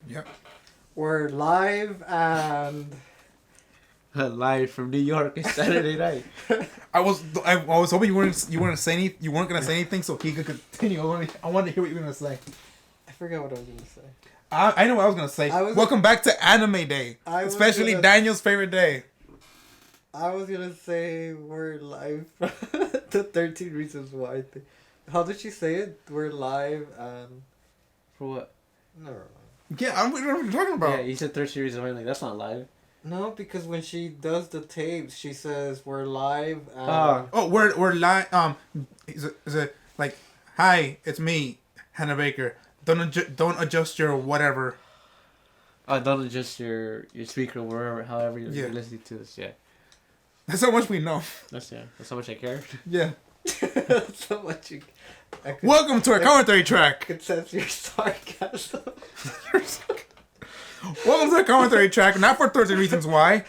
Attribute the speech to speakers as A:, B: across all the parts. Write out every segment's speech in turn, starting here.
A: Yep.
B: We're live and
C: Live from New York. It's Saturday night.
A: I was hoping you weren't gonna say anything so he could continue. I wanted to hear what you were gonna say.
B: I forgot what I was gonna say.
A: I know what I was gonna say. Welcome back to Anime Day, especially Daniel's favorite day.
B: I was gonna say we're live. The 13 Reasons Why thing. How did she say it? We're live and
C: For what?
B: never mind.
A: Yeah, I don't know what you're talking about.
C: Yeah, you said 13 Reasons Why. Like, that's not live.
B: No, because when she does the tapes, she says we're live.
A: Oh, we're live. Is it like, hi, it's me, Hannah Baker. Don't adjust your whatever.
C: Don't adjust your speaker wherever, however you're listening to this. Yeah.
A: That's how much we know.
C: That's how much I care.
A: Yeah.
B: So much you.
A: Welcome to our commentary track.
B: I could sense your sarcasm.
A: Welcome to our commentary track. Not for 13 Reasons Why,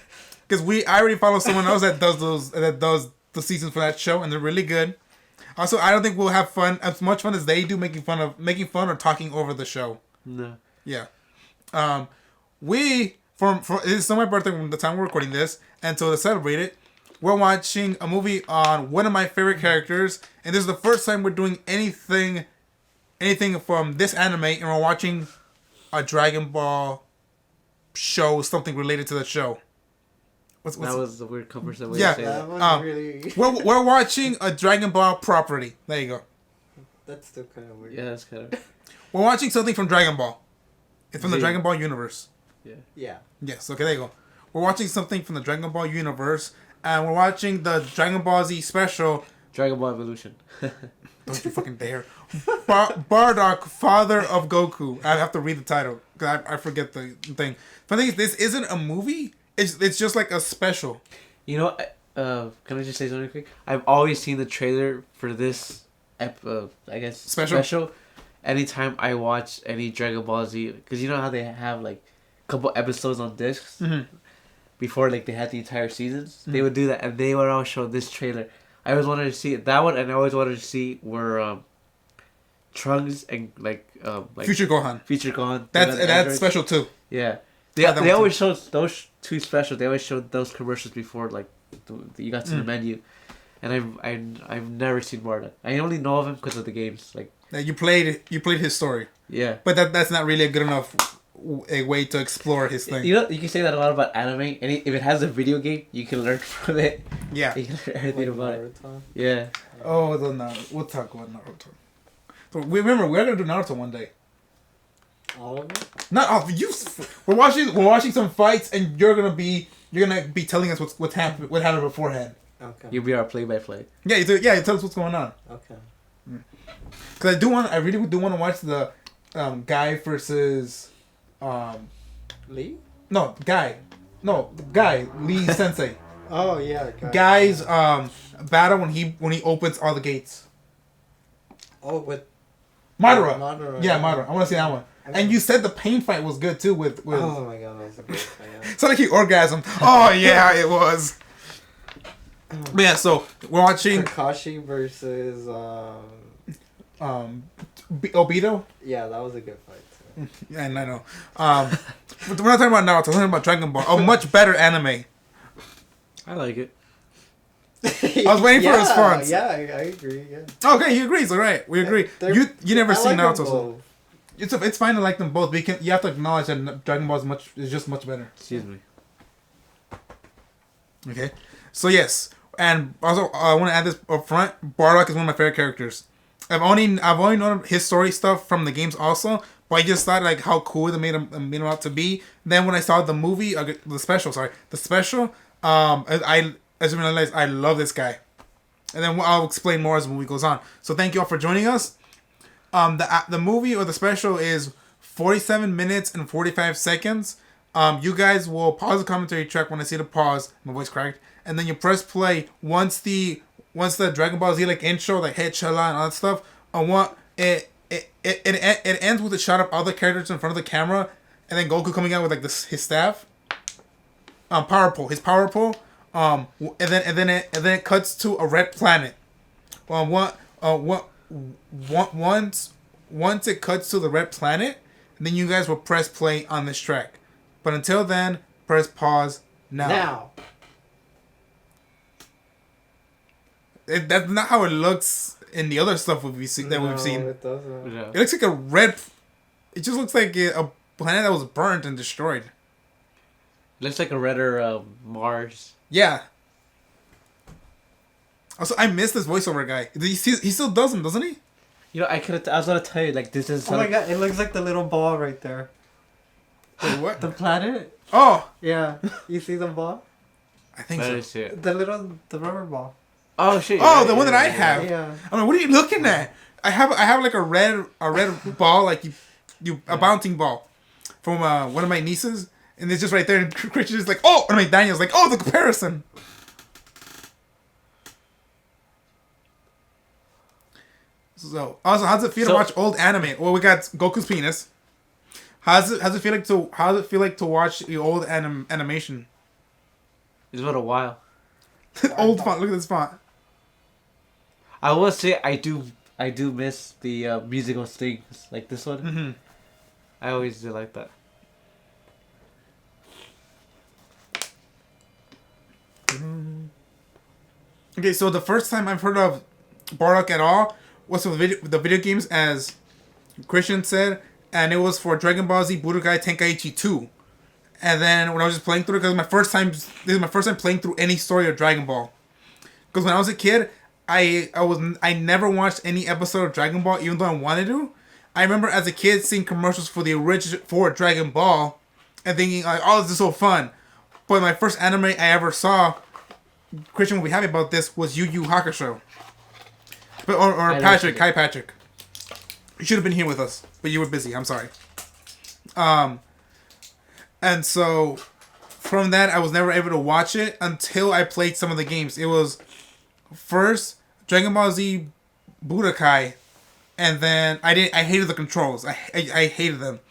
A: because I already follow someone else that does the seasons for that show, and they're really good. Also, I don't think we'll have as much fun as they do making fun or talking over the show.
C: No.
A: Yeah. This is my birthday from the time we're recording this, and so to celebrate it, we're watching a movie on one of my favorite characters, and this is the first time we're doing anything from this anime, and we're watching a Dragon Ball show, something related to the show.
C: That was the weird conversation way
A: yeah,
C: to say that.
B: Was really...
A: we're watching a Dragon Ball property. There you go.
B: That's still kind of weird.
C: Yeah, that's kind of...
A: We're watching something from Dragon Ball. It's from the Dragon Ball universe.
C: Yeah.
B: Yeah.
A: Yes, okay, there you go. We're watching something from the Dragon Ball universe, and we're watching the Dragon Ball Z special.
C: Dragon Ball Evolution.
A: Don't you fucking dare. Bardock, father of Goku. I have to read the title, because I forget the thing. But the thing is, this isn't a movie. It's just like a special.
C: You know, can I just say something quick? I've always seen the trailer for this, special. Anytime I watch any Dragon Ball Z, because you know how they have like a couple episodes on discs before like they had the entire seasons. They would do that, and they would always show this trailer. I always wanted to see that one, and I always wanted to see where Trunks and
A: Future Gohan.
C: Future Gohan.
A: That's special too.
C: Yeah. They always showed those two specials. They always showed those commercials before, like you got to the menu, and I've never seen Bardock. I only know of him because of the games. Like
A: you played his story.
C: Yeah,
A: but that's not really a good enough a way to explore his thing.
C: You know, you can say that a lot about anime, and if it has a video game, you can learn from it.
A: Yeah,
C: you can learn everything about
B: Naruto.
C: it. Yeah.
A: Oh, we'll talk about Naruto. But remember, we're gonna do Naruto one day.
B: All of it?
A: Not all of you. We're watching some fights, and you're gonna be telling us what happened beforehand.
B: Okay.
C: You'll be our play-by-play.
A: Yeah, you tell us what's going on.
B: Okay.
A: Because I really do want to watch the guy versus
B: Lee?
A: No, guy Lee Sensei.
B: Oh yeah,
A: Guy's battle when he opens all the gates.
B: Oh, with
A: Madara.
B: Madara.
A: Yeah, Madara. I want to see that one. And you said the pain fight was good too with
B: Oh my god, that was a great fight. Yeah.
A: It's like he orgasmed. Oh yeah, it was. But yeah, so we're watching
B: Kakashi versus
A: Obito.
B: Yeah, that was a good fight too.
A: Yeah, and I know. But we're not talking about Naruto. We're talking about Dragon Ball. A much better anime.
C: I like it.
A: I was waiting for a response.
B: Yeah, I agree. Yeah.
A: Okay, he agrees. All right, we agree. You never seen Naruto, so it's fine to like them both. But you have to acknowledge that Dragon Ball is just much better.
C: Excuse me.
A: Okay, so yes, and also I want to add this up front. Bardock is one of my favorite characters. I've only known his story stuff from the games also, but I just thought like how cool they made him out to be. Then when I saw the movie, the special, I realized I love this guy, and then I'll explain more as the movie goes on. So thank you all for joining us. The movie or the special is 47 minutes and 45 seconds. You guys will pause the commentary track when I see the pause. My voice cracked, and then you press play once the Dragon Ball Z like intro, like hey Chala and all that stuff. It ends with a shot of all the characters in front of the camera, and then Goku coming out with like his staff. His power pole. And then it cuts to a red planet. Once it cuts to the red planet, and then you guys will press play on this track. But until then, press pause now. That's not how it looks in the other stuff we've seen.
B: It doesn't.
C: Yeah.
A: It looks like a red. It just looks like a planet that was burnt and destroyed.
C: Looks like a redder Mars.
A: Yeah. Also, I miss this voiceover guy. He still does them, doesn't he?
C: You know, I was gonna tell you, like, this is.
B: Oh my god, it looks like the little ball right there.
A: Wait, what?
B: The planet?
A: Oh,
B: Yeah. You see the ball?
A: I think
C: Let
A: so.
C: me see it.
B: The rubber ball.
C: Oh shit!
A: Oh, the one that I have.
B: Yeah.
A: I mean, what are you looking at? I have like a red ball, like a bouncing ball, from one of my nieces, and it's just right there. And Christian's like, oh, and Daniel's like, oh, the comparison. So, also, how's it feel to watch old anime? Well, we got Goku's penis. How's it feel like to watch the old animation?
C: It's been a while.
A: Old font. Look at this font.
C: I will say I do miss the musical things like this one.
A: Mm-hmm.
C: I always do like that.
A: Okay, so the first time I've heard of Bardock at all was with the video games, as Christian said, and it was for Dragon Ball Z Budokai Tenkaichi 2. And then when I was just playing through it, because this is my first time playing through any story of Dragon Ball. Because when I was a kid, I never watched any episode of Dragon Ball, even though I wanted to. I remember as a kid seeing commercials for the original for Dragon Ball, and thinking like, "Oh, this is so fun." But my first anime I ever saw, Christian will be happy about this, was Yu Yu Hakusho. But or Patrick, hi Patrick. You should have been here with us, but you were busy. I'm sorry. And so from that, I was never able to watch it until I played some of the games. It was first Dragon Ball Z Budokai, and then I hated the controls. I hated them.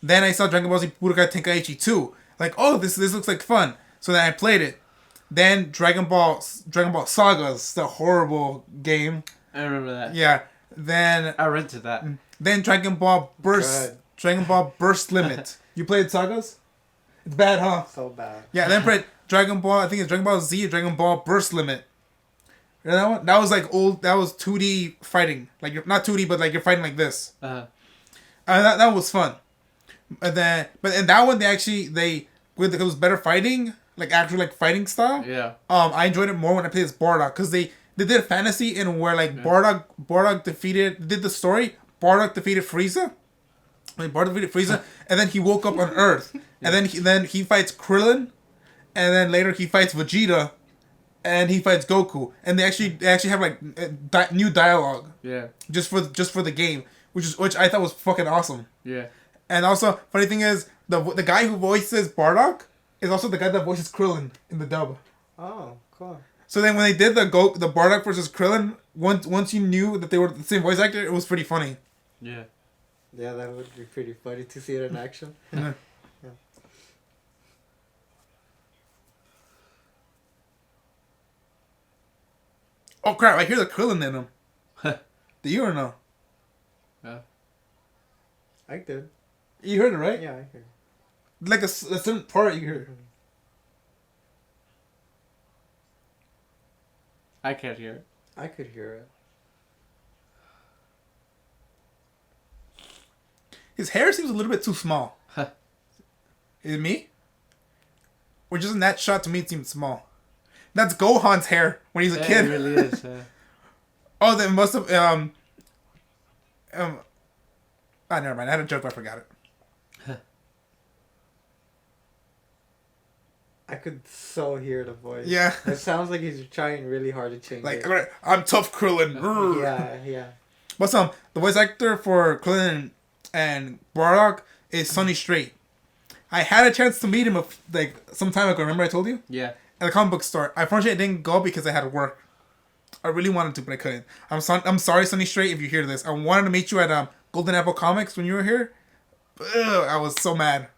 A: Then I saw Dragon Ball Z Budokai Tenkaichi 2. Like, oh, this looks like fun. So then I played it. Then Dragon Ball Sagas, the horrible game.
C: I remember that.
A: Yeah. Then
C: I rented that.
A: Then Dragon Ball Burst Limit. You played Sagas? It's bad, huh?
B: So bad.
A: Yeah, then played Dragon Ball, I think it's Dragon Ball Z or Dragon Ball Burst Limit. You know that one? That was like old, that was 2D fighting. Like, you're not 2D, but like you're fighting like this. That was fun. But in that one, it was better fighting, like actual like fighting style.
C: Yeah.
A: I enjoyed it more when I played as Bardock, because they did fantasy in where like Bardock did the story. Bardock defeated Frieza. Like Bardock defeated Frieza, and then he woke up on Earth, and then he fights Krillin, and then later he fights Vegeta, and he fights Goku, and they actually have like new dialogue.
C: Yeah.
A: Just for the game, which I thought was fucking awesome.
C: Yeah.
A: And also, funny thing is, the guy who voices Bardock is also the guy that voices Krillin in the dub.
B: Oh, cool.
A: So then when they did the Bardock versus Krillin, once you knew that they were the same voice actor, it was pretty funny.
C: Yeah.
B: Yeah, that would be pretty funny to see it in action.
A: Yeah.
B: Yeah.
A: Oh crap! I hear the Krillin in him. Do you or no?
C: Yeah.
B: I did.
A: You heard it, right?
B: Yeah, I heard.
A: Like a certain part you heard.
C: I can't hear it.
B: I could hear it.
A: His hair seems a little bit too small. Is it me? Or just in that shot, to me, it seemed small. That's Gohan's hair when he's a kid.
C: It really is.
A: Oh, then must have never mind. I had a joke, but I forgot it.
B: I could so hear the voice.
A: Yeah.
B: It sounds like he's trying really hard to change
A: Like,
B: it.
A: I'm tough Krillin.
B: Yeah.
A: But the voice actor for Krillin and Bardock is Sonny Strait. I had a chance to meet him some time ago. Remember I told you?
C: Yeah.
A: At the comic book store. Unfortunately, I didn't go because I had to work. I really wanted to, but I couldn't. I'm sorry, Sonny Strait, if you hear this. I wanted to meet you at Golden Apple Comics when you were here. Ugh, I was so mad.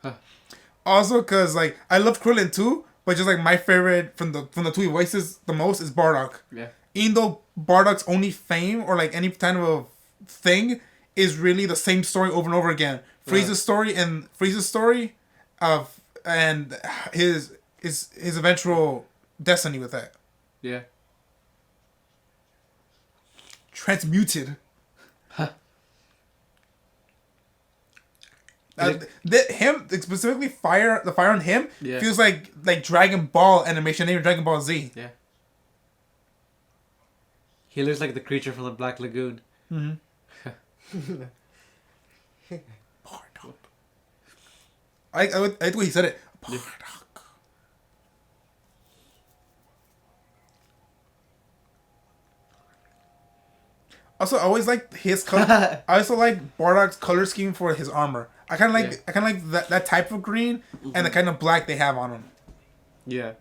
A: Also, because I love Krillin too, but just like my favorite from the two he voices the most is Bardock.
C: Yeah.
A: Even though Bardock's only fame or like any kind of a thing is really the same story over and over again. Frieza's story of and his eventual destiny with that.
C: Yeah.
A: Transmuted. Him specifically, the fire on him feels like Dragon Ball animation, named Dragon Ball Z.
C: Yeah. He looks like the creature from the Black Lagoon.
A: Mm-hmm. Bardock. I like the way he said it. Bardock. Also, I always like his color. I also like Bardock's color scheme for his armor. I kind of like that type of green and the kind of black they have on him.
C: Yeah.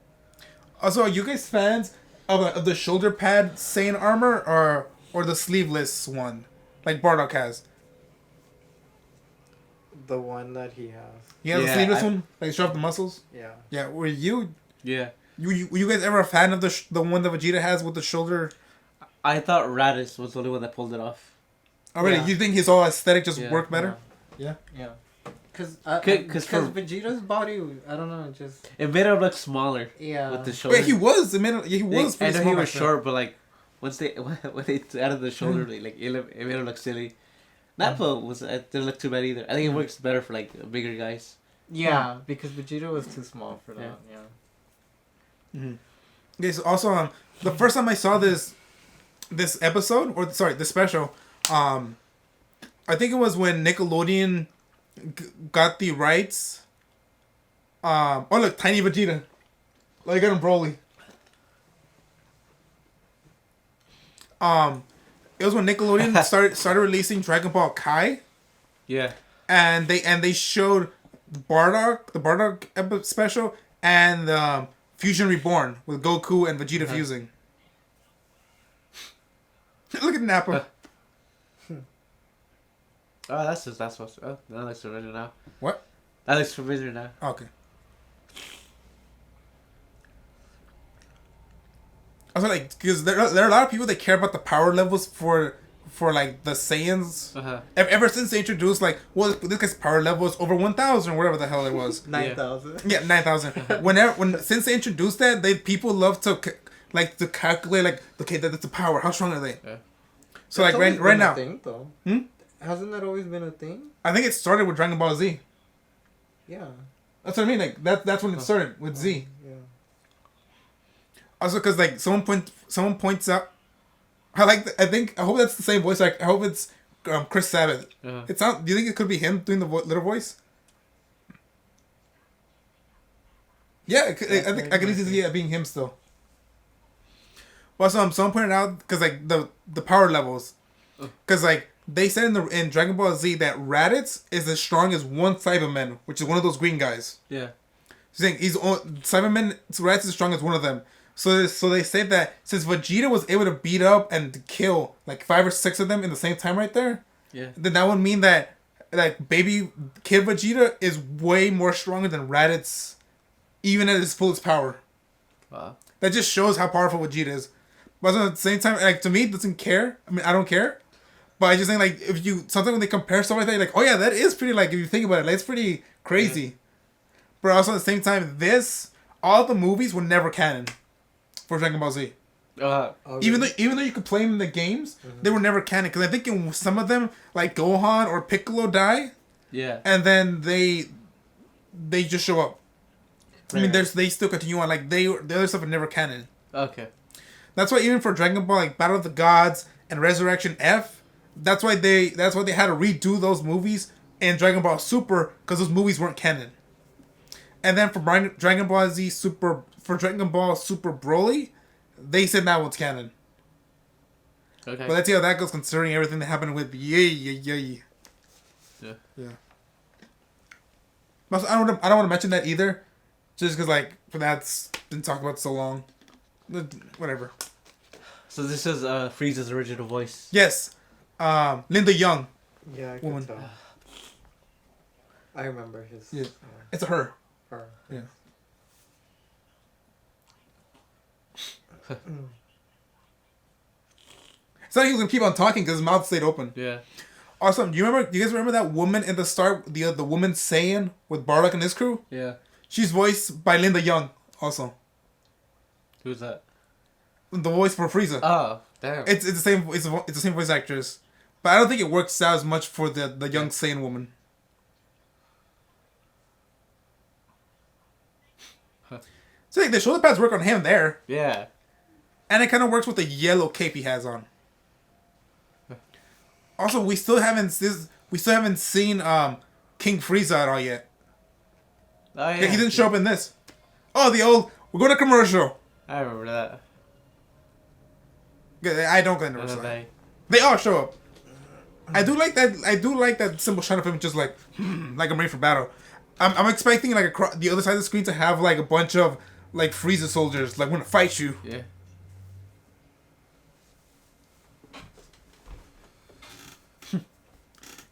A: Also, are you guys fans of the shoulder pad Saiyan armor or the sleeveless one, like Bardock has?
B: The one that he has.
A: Yeah, the sleeveless one, like show off the muscles.
B: Yeah.
A: Yeah. Were you?
C: Yeah.
A: Were you guys ever a fan of the one that Vegeta has with the shoulder?
C: I thought Raditz was the only one that pulled it off.
A: Oh, really?
B: Yeah.
A: You think his all aesthetic just
C: Yeah.
A: worked better?
B: Yeah. Because Vegeta's body, I don't know, just
C: It made him look smaller.
B: yeah.
C: With the shoulder.
A: Wait, he was. He was.
C: I know
A: pretty
C: he
A: small
C: was
A: back then.
C: short, but like once they when they added the shoulder, it made him look silly. Nappa didn't look too bad either. I think it works better for like bigger guys.
B: Yeah, because Vegeta was too small for that. Yeah.
A: Mm-hmm. Okay, so also the first time I saw this episode this special, I think it was when Nickelodeon got the rights. Oh look, Tiny Vegeta. Like got him Broly. It was when Nickelodeon started releasing Dragon Ball Kai.
C: Yeah.
A: And they showed the Bardock special and Fusion Reborn with Goku and Vegeta fusing. Look at Nappa.
C: Oh, that's what's. Oh, that looks familiar now.
A: What?
C: That looks familiar now.
A: Okay. I was like, because there are a lot of people that care about the power levels for like the Saiyans. Ever since they introduced like, well, this guy's power level is over 1,000 or whatever the hell it was.
B: 9,000.
A: Yeah, 9,000. Since they introduced that, people love to calculate like, okay, that's the power. How strong are they?
B: Yeah.
A: So
B: That's
A: like right now,
B: thing, though. Hasn't that always been a thing?
A: I think it started with Dragon Ball Z.
B: Yeah.
A: That's what I mean. Like that's when it started with Z.
B: Yeah.
A: Also, because like someone points out, I hope that's the same voice. Like I hope it's Chris Sabat. It's not. Do you think it could be him doing the little voice? Yeah, I think I could easily see it being him still. Also, someone pointed out because like the power levels, because like they said in Dragon Ball Z that Raditz is as strong as one Cyberman, which is one of those green guys.
C: Yeah.
A: Saying Cyberman Raditz is as strong as one of them. So they said that since Vegeta was able to beat up and kill like 5 or 6 of them in the same time right there, then that would mean that like baby kid Vegeta is way more stronger than Raditz, even at his fullest power.
C: Wow.
A: That just shows how powerful Vegeta is. But at the same time, like to me, it doesn't care. I mean, I don't care. But I just think like if you something when they compare stuff like that, you're like, oh yeah, that is pretty. Like if you think about it, like, it's pretty crazy. Yeah. But also at the same time, all the movies were never canon for Dragon Ball Z. Even though you could play them in the games, they were never canon. Because I think in some of them, like Gohan or Piccolo die.
C: Yeah.
A: And then they just show up. Right. I mean, they still continue on. Like the other stuff are never canon.
C: Okay.
A: That's why even for Dragon Ball, like Battle of the Gods and Resurrection F, that's why they had to redo those movies in Dragon Ball Super because those movies weren't canon. And then for Dragon Ball Z Super, for Dragon Ball Super Broly, they said that one's canon. Okay. But let's see how that goes considering everything that happened with Yeah. Also, I don't want to mention that either, just because like that's been talked about so long. Whatever.
C: So this is Frieza's original voice.
A: Yes, Linda Young.
B: Yeah, I
A: woman.
B: can tell. I remember his.
A: Yeah, it's a her.
B: Her.
A: Yeah. It's not like he was gonna keep on talking because his mouth stayed open.
C: Yeah.
A: Also, do you guys remember that woman in the start, the woman Saiyan with Bardock and his crew?
C: Yeah.
A: She's voiced by Linda Young, also.
C: Who's that?
A: The voice for Frieza.
C: Oh, damn.
A: It's the same it's the same voice actress, but I don't think it works out as much for the young Saiyan woman.
C: Huh.
A: So like, the shoulder pads work on him there,
C: Yeah.
A: and it kind of works with the yellow cape he has on. Also, we still haven't seen King Frieza at all yet.
C: Oh, yeah.
A: He didn't show up in this. Oh, we're going to commercial.
C: I remember that.
A: I don't get into
C: And then
A: wrestling. They all show up. I do like that simple shot of him just like like I'm ready for battle. I'm expecting like across the other side of the screen to have like a bunch of like Frieza soldiers like want to fight you.
C: Yeah.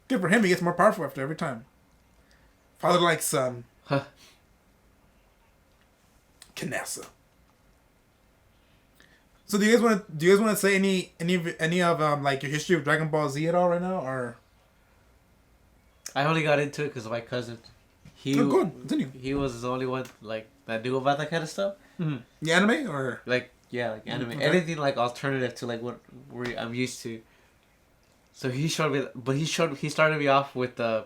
A: Good for him. He gets more powerful after every time. Father like son.
C: Huh.
A: Knessa. So do you guys want to say any of like your history of Dragon Ball Z at all right now, or?
C: I only got into it because of my cousin.
A: Oh, good. Continue.
C: He was the only one like that knew about that kind of stuff.
A: Mm-hmm. The anime or
C: Like anime,
A: Okay.
C: anything like alternative to like what I'm used to. So he showed me, but he started me off with the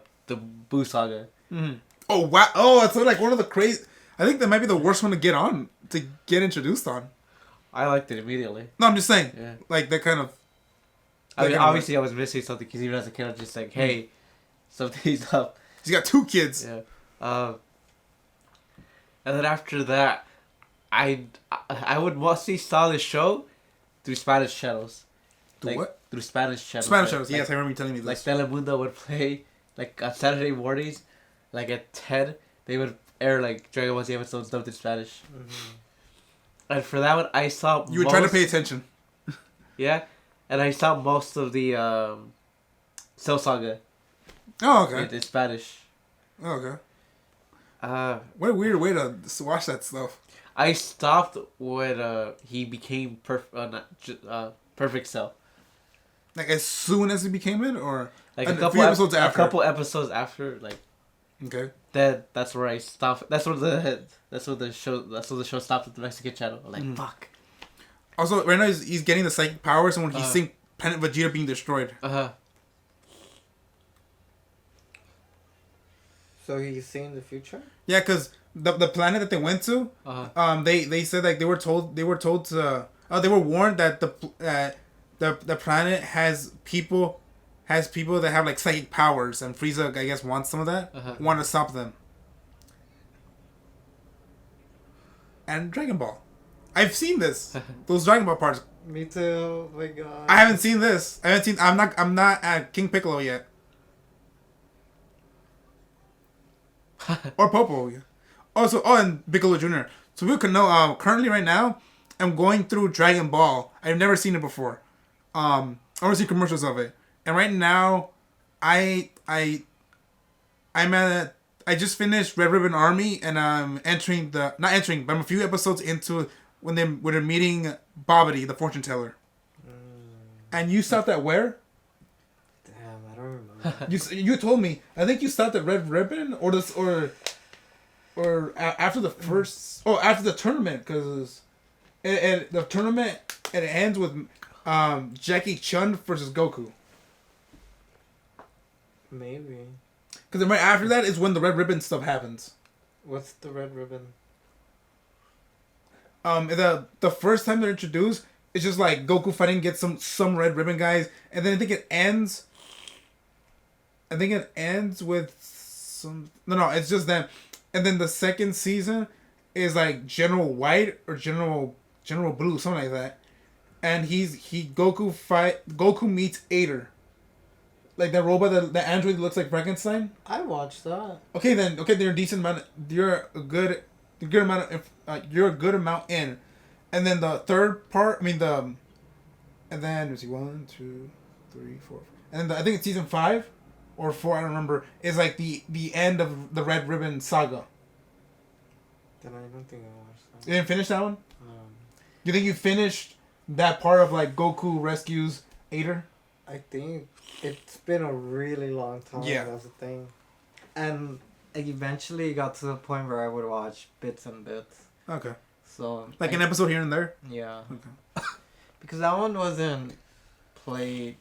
C: Boo Saga.
A: Mm-hmm. Oh wow! Oh, it's like one of the crazy. I think that might be the worst one to get introduced on.
C: I liked it immediately.
A: No, I'm just saying.
C: Yeah.
A: Like that kind of.
C: I mean,
A: kind of-
C: obviously, I was missing something because even as a kid, I was just like, "Hey, something's up."
A: He's got 2 kids.
C: Yeah. And then after that, I would mostly saw the show through Spanish channels.
A: Do what?
C: Through Spanish channels.
A: Spanish
C: like-
A: shows. Yes, I remember you telling me
C: Like
A: this.
C: Telemundo would play like on Saturday mornings, like at 10, they would air like Dragon Ball Z episodes dubbed in Spanish.
B: Mm-hmm.
C: And for that one, I saw.
A: You were trying to pay attention.
C: Yeah, and I saw most of the Cell Saga
A: Oh, okay.
C: in Spanish.
A: Oh, okay.
C: What
A: a weird way to watch that stuff.
C: I stopped when he became perfect Cell.
A: Like as soon as he became it, or
C: Like
A: a
C: a couple
A: few episodes after.
C: A couple episodes after, like.
A: Okay.
C: Then that's where I stopped. That's when the show stopped at the Mexican channel. I'm like, fuck.
A: Also, right now he's getting the psychic powers, and when he's seeing Planet Vegeta being destroyed.
B: So he's seeing the future?
A: Yeah, because the planet that they went to, they said like they were told to they were warned that the planet has people that have like psychic powers, and Frieza I guess wants some of that. Want to stop them. And Dragon Ball, I've seen this. Those Dragon Ball parts.
B: Me too. Oh my god.
A: I haven't seen this. I'm not at King Piccolo yet. Or Popo. Also, and Piccolo Jr. So we can know. Currently, right now, I'm going through Dragon Ball. I've never seen it before. I only see commercials of it. And right now, I'm at. I just finished Red Ribbon Army, and I'm not entering, but I'm a few episodes into when they're meeting Bobbity, the fortune teller. And you stopped at where?
B: Damn, I don't remember.
A: You told me. I think you stopped at Red Ribbon or after the first. Oh, after the tournament, because the tournament it ends with Jackie Chun versus Goku.
B: Maybe.
A: Because then right after that is when the Red Ribbon stuff happens.
B: What's the red ribbon?
A: The first time they're introduced, it's just like Goku fighting get some Red Ribbon guys, and then I think it ends. I think it ends with some. No, it's just them, and then the second season is like General White or General Blue, something like that, and Goku meets Ader. Like that robot, the android that looks like Frankenstein.
B: I watched that.
A: Okay, they're a decent amount. You're a good amount. You're a good amount in, and then the third part. And then let's see, 1, 2, 3, 4, and then I think it's season 5 or 4. I don't remember. Is like the end of the Red Ribbon saga.
B: Then I don't think I watched that.
A: You didn't finish that one. You think you finished that part of like Goku rescues Ader?
B: I think it's been a really long time.
A: Yeah.
B: That's the thing. And I eventually got to the point where I would watch bits and bits.
A: Okay.
B: So
A: Like an episode here and there?
B: Yeah.
A: Okay.
B: Because that one wasn't played.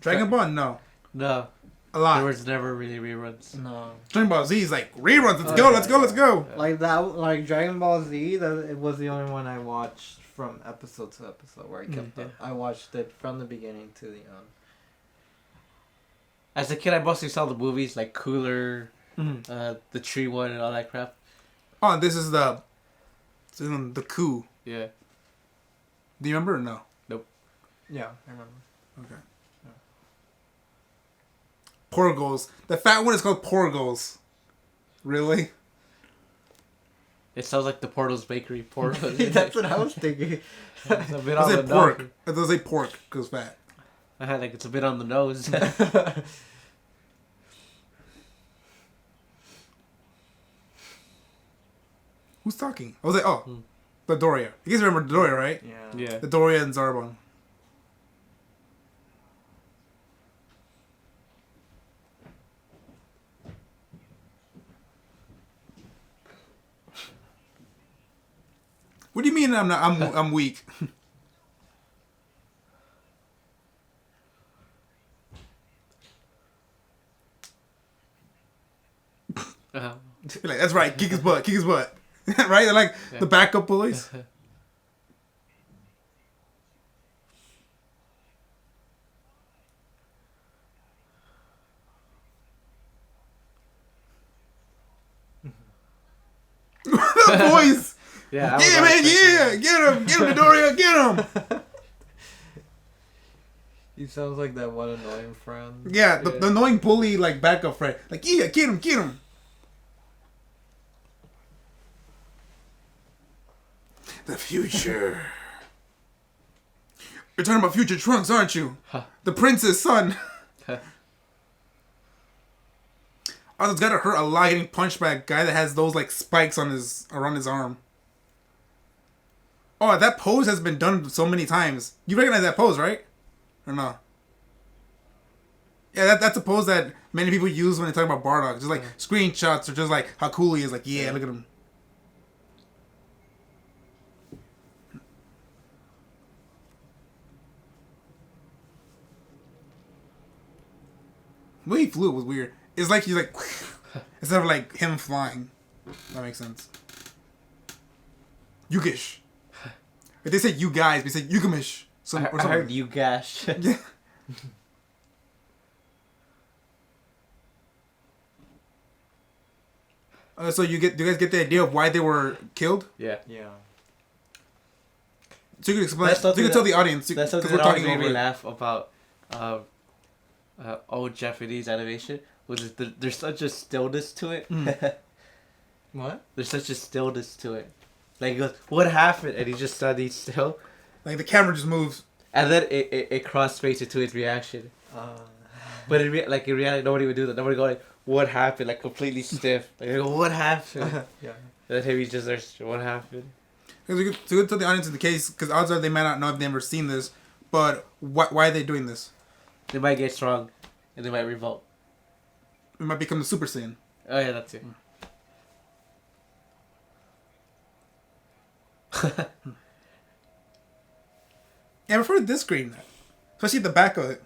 A: Dragon Ball? No.
C: No,
A: A lot.
C: there was never really reruns.
B: No.
A: Dragon Ball Z is like reruns. Let's
C: Oh,
A: go,
C: yeah,
A: let's go, let's go.
C: Yeah.
B: Like that, like Dragon Ball Z. That it was the only one I watched from episode to episode where I kept.
C: Yeah.
B: I watched it from the beginning to the end.
C: As a kid, I mostly saw the movies like Cooler,
A: Mm-hmm.
C: the tree one, and all that crap.
A: Oh, this is the coup.
C: Yeah.
A: Do you remember or no?
B: Yeah, I remember.
A: Okay. Porgos. The fat one is called Porgos. Really?
C: It sounds like the Portals Bakery. Portals.
B: That's what I was thinking.
C: It's a bit
A: I
C: on the
A: say pork.
C: nose.
A: I thought say pork because fat.
C: I had like it's a bit on the nose.
A: Who's talking? I was like, oh, the Doria. You guys remember Doria, right?
B: Yeah.
C: Yeah.
A: The Doria and Zarbon. What do you mean I'm not? I'm weak.
C: Uh-huh.
A: You're like, that's right. Kick his butt. Kick his butt. Right? They're like
C: Yeah.
A: the backup police. The voice.
C: Yeah. I was
A: Yeah, man.
C: expecting
A: Yeah. Get him, Doria. Get him.
B: He sounds like that one annoying friend.
A: Yeah, the annoying bully, like, backup friend. Like, yeah, get him, get him. The future. You're talking about future Trunks, aren't you?
C: Huh.
A: The prince's son.
C: Huh.
A: Oh, it's gotta hurt a lot getting punched by a guy that has those, like, spikes on around his arm. Oh, that pose has been done so many times. You recognize that pose, right? Or no? Yeah, that's a pose that many people use when they talk about Bardock. Just like screenshots or just like how cool he is. Like, yeah, look at him. The way he flew was weird. It's like he's like instead of like him flying. That makes sense. Yugish. If they say you guys, we say Yugamish.
C: I heard you gash.
A: Yeah. So do you guys get the idea of why they were killed?
C: Yeah.
B: Yeah.
A: So you can explain.
C: That's
A: So you
C: something
A: can tell
C: that-
A: the audience.
C: That's something
A: we're
C: that always
A: talking
C: made
A: over
C: me
A: it.
C: laugh about old Japanese animation. Was it there's such a stillness to it.
B: What?
C: There's such a stillness to it. Like he goes, "What happened?" And he just studied still,
A: Like the camera just moves.
C: and then it cross faces to his reaction. But in reality, nobody would do that. Nobody go like, "What happened?" Like completely stiff. Like they go, "What happened?"
B: Yeah.
C: And then him he's just there. "What happened?"
A: Because we could tell the audience in the case, because odds are they might not know if they've never seen this, but why are they doing this?
C: They might get strong, and they might revolt.
A: It might become the Super Saiyan.
C: Oh yeah, that's it.
A: Yeah, I prefer this screen, especially the back of it.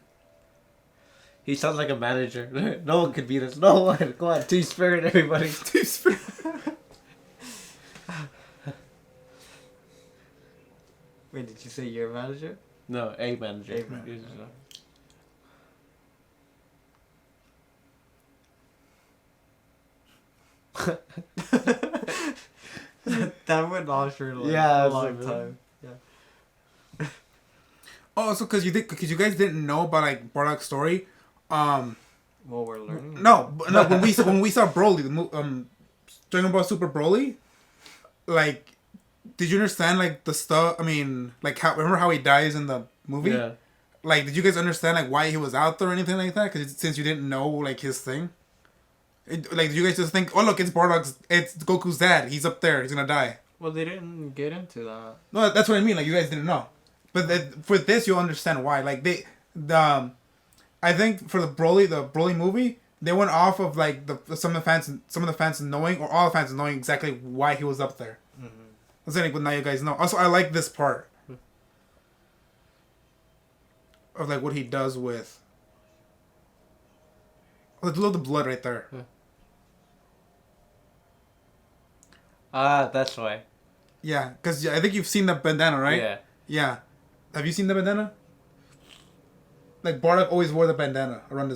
C: He sounds like a manager. No one could beat us. No one. Go on, team spirit, everybody.
B: Wait, did you say you're a manager?
C: No, a manager.
B: A manager. That went on for like
C: Yeah,
B: a
C: it's
B: long
C: like-
B: time.
A: Oh, so because you guys didn't know about like Bardock's story,
B: Well, we're learning.
A: no, when we saw Broly, Dragon Ball Super Broly, like, did you understand like the stuff? I mean, like remember how he dies in the movie?
C: Yeah.
A: Like, did you guys understand like why he was out there or anything like that? Because since you didn't know like his thing, like, did you guys just think, oh look, it's Bardock's, it's Goku's dad. He's up there. He's gonna die.
B: Well, they didn't get into that.
A: No, that's what I mean. Like, you guys didn't know. But for this, you'll understand why. Like, I think for the Broly movie, they went off of like some of the fans knowing, or all the fans knowing exactly why he was up there.
B: Mm-hmm.
A: I'm saying, but now you guys know. Also, I like this part of like what he does with. Look at the blood right there.
C: Ah, that's why.
A: Yeah, because I think you've seen the bandana, right?
C: Yeah.
A: Yeah. Have you seen the bandana? Like Bardock always wore the bandana around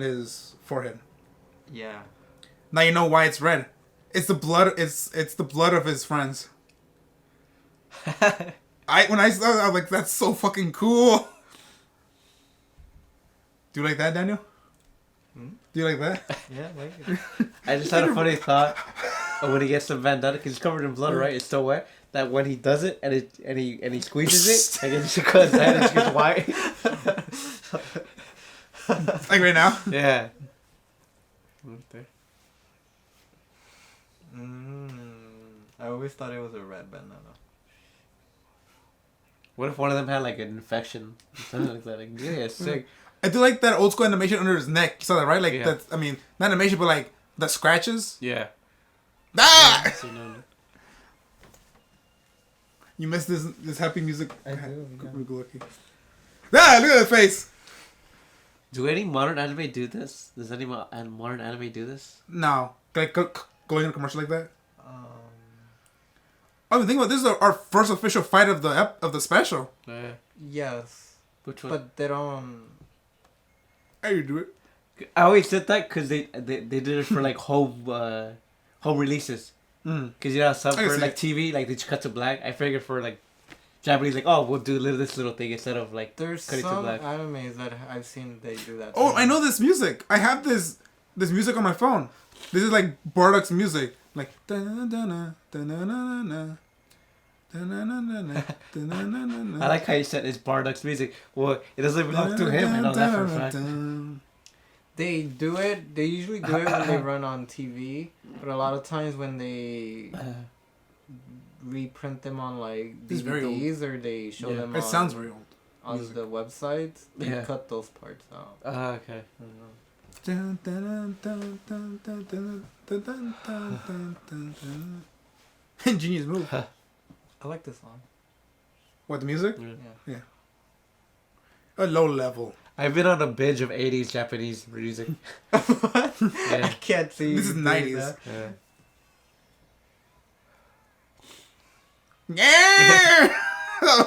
A: his forehead.
B: Yeah.
A: Now you know why it's red. It's the blood. It's the blood of his friends. When I saw that, I was like, that's so fucking cool. Do you like that, Daniel?
B: Hmm?
A: Do you like that?
B: Yeah, like
C: I just had a funny thought of when he gets the bandana, because he's covered in blood, right? It's still wet. That when he does it and he squeezes it, and it just goes down and it just gets white.
A: Like right now?
C: Yeah.
B: I always thought it was a red bandana.
C: What if one of them had like an infection? Something like that. Like, yeah, sick.
A: I do like that old school animation under his neck. You saw that, right? Like
C: Yeah.
A: I mean, not animation, but like the scratches.
C: Yeah.
A: Ah!
C: Yeah, so no.
A: You missed this happy music.
B: I do, yeah.
A: Lucky. Ah! Look at the face.
C: Do any modern anime do this? Does any modern anime do this?
A: No, like going in a commercial like that. I mean, think about this. Is our first official fight of the special.
B: Yes,
C: Which one?
B: but they don't.
A: How you do it?
C: I always said that because they did it for like home releases. Because you know some
A: I can
C: for
A: see
C: like
A: it.
C: TV, like they just cut to black. I figured for like Japanese, like, oh, we'll do this little thing instead of like
B: There's
C: cut it to
B: some
C: black.
B: animes that I've seen they do that.
A: Oh,
B: too.
A: I know this music. I have this music on my phone. This is like Bardock's music. Like da-na-na-na, da-na-na-na-na, da-na-na-na-na, da-na-na-na-na.
C: I like how you said it's Bardock's music. Well, it doesn't belong to him. I know that for a fact.
B: They do it. They usually do it when they run on TV, but a lot of times when they reprint them on like
A: This is very old.
B: DVDs or they show them
A: It sounds very old.
B: on
A: music.
B: the websites, they
C: Yeah.
B: cut those parts out.
C: Okay.
A: Ingenious move.
B: I like this song.
A: What, the music?
C: Yeah.
A: A low level.
C: I've been on a binge of 80s Japanese music.
B: I
C: Yeah.
B: can't see.
A: This is
B: doing
A: 90s.
B: that.
C: Yeah.
A: Yeah! That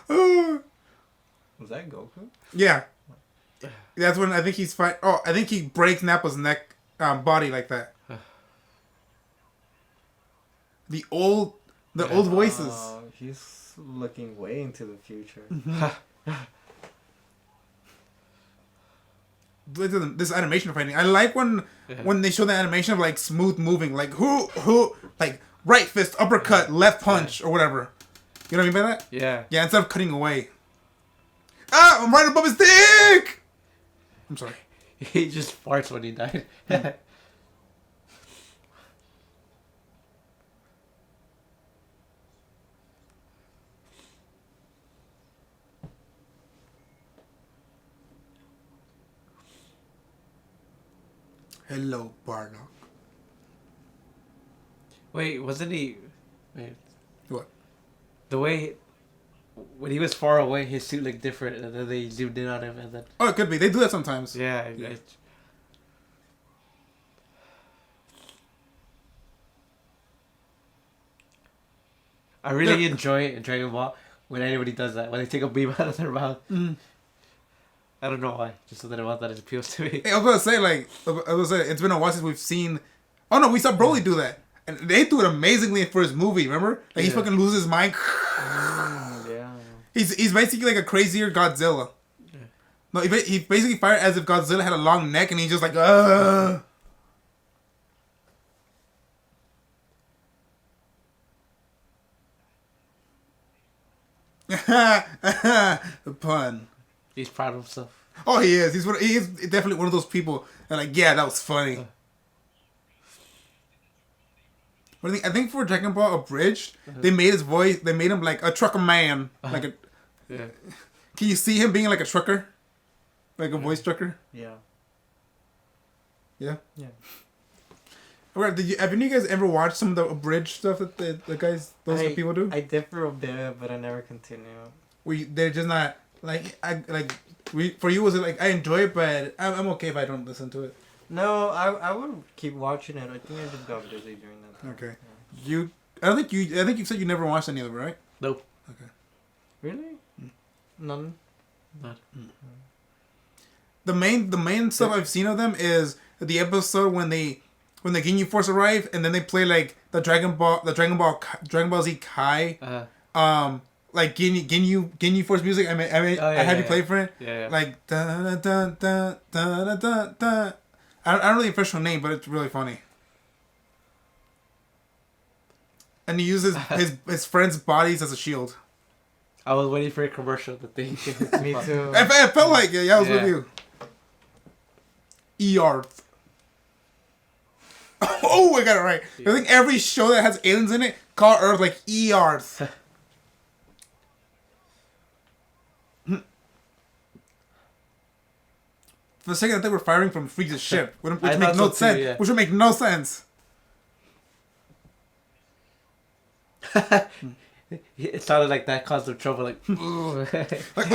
A: was...
B: Was that Goku?
A: Yeah. That's when I think he's fight. Oh, I think he breaks Nappa's neck, body like that. The old voices.
B: He's looking way into the future.
A: This animation fighting. I like when they show the animation of like smooth moving, like who like right fist, uppercut, left punch, or whatever. You know what I mean by that?
C: Yeah.
A: Yeah, instead of cutting away. Ah, I'm right above his dick. I'm sorry.
C: He just farts when he died.
A: Hello, Bardock.
C: Wait, wasn't he? Wait.
A: What?
C: The way when he was far away, his suit looked different, and then they zoomed in on him, and then
A: Oh, it could be. They do that sometimes.
C: yeah. I really enjoy it in Dragon Ball when anybody does that, when they take a beam out of their mouth. I don't know why, just something about that appeals to me.
A: Hey, I was gonna say it's been a while since we've seen. Oh no, we saw Broly do that, and they do it amazingly for his movie. Remember, like he
C: Yeah.
A: fucking loses his mind.
B: Yeah.
A: He's basically like a crazier Godzilla.
C: Yeah.
A: No, he basically fired as if Godzilla had a long neck, and he's just like, The pun.
C: He's proud of himself.
A: Oh, he is. He is definitely one of those people that like, yeah, that was funny. But I think for Dragon Ball Abridged, they made his voice. They made him like a trucker man, like a.
C: Yeah.
A: Can you see him being like a trucker? Like a voice trucker?
B: Yeah.
A: Yeah?
B: Yeah.
A: Alright, have any of you guys ever watched some of the abridged stuff that the guys, those people do?
B: I did for a bit, but I never continued.
A: They're just not, for you, was it like, I enjoy it, but I'm okay if I don't listen to it?
B: No, I would keep watching it. I think I just got busy during that time.
A: Okay.
B: Yeah.
A: I think you said you never watched any of it, right?
C: Nope.
A: Okay.
B: Really? None?
C: Not.
A: The main stuff I've seen of them is the episode when the Ginyu Force arrive, and then they play like the Dragon Ball Z Kai, like Ginyu Force music. I had you play for it.
C: Yeah.
A: Like dun dun dun dun dun dun. I don't know the official name, but it's really funny. And he uses his friends' bodies as a shield.
C: I was waiting for a commercial. The thing.
B: Me too.
A: I felt like it. Yeah, I was with you. Earth. Oh, I got it right. I think every show that has aliens in it call Earth like Earth. For a second, I think we're firing from Frieza's ship, which
C: I
A: makes no
C: thought so
A: sense.
C: too, yeah.
A: Which would make no sense.
C: It sounded like that caused them trouble. Like,
A: Like,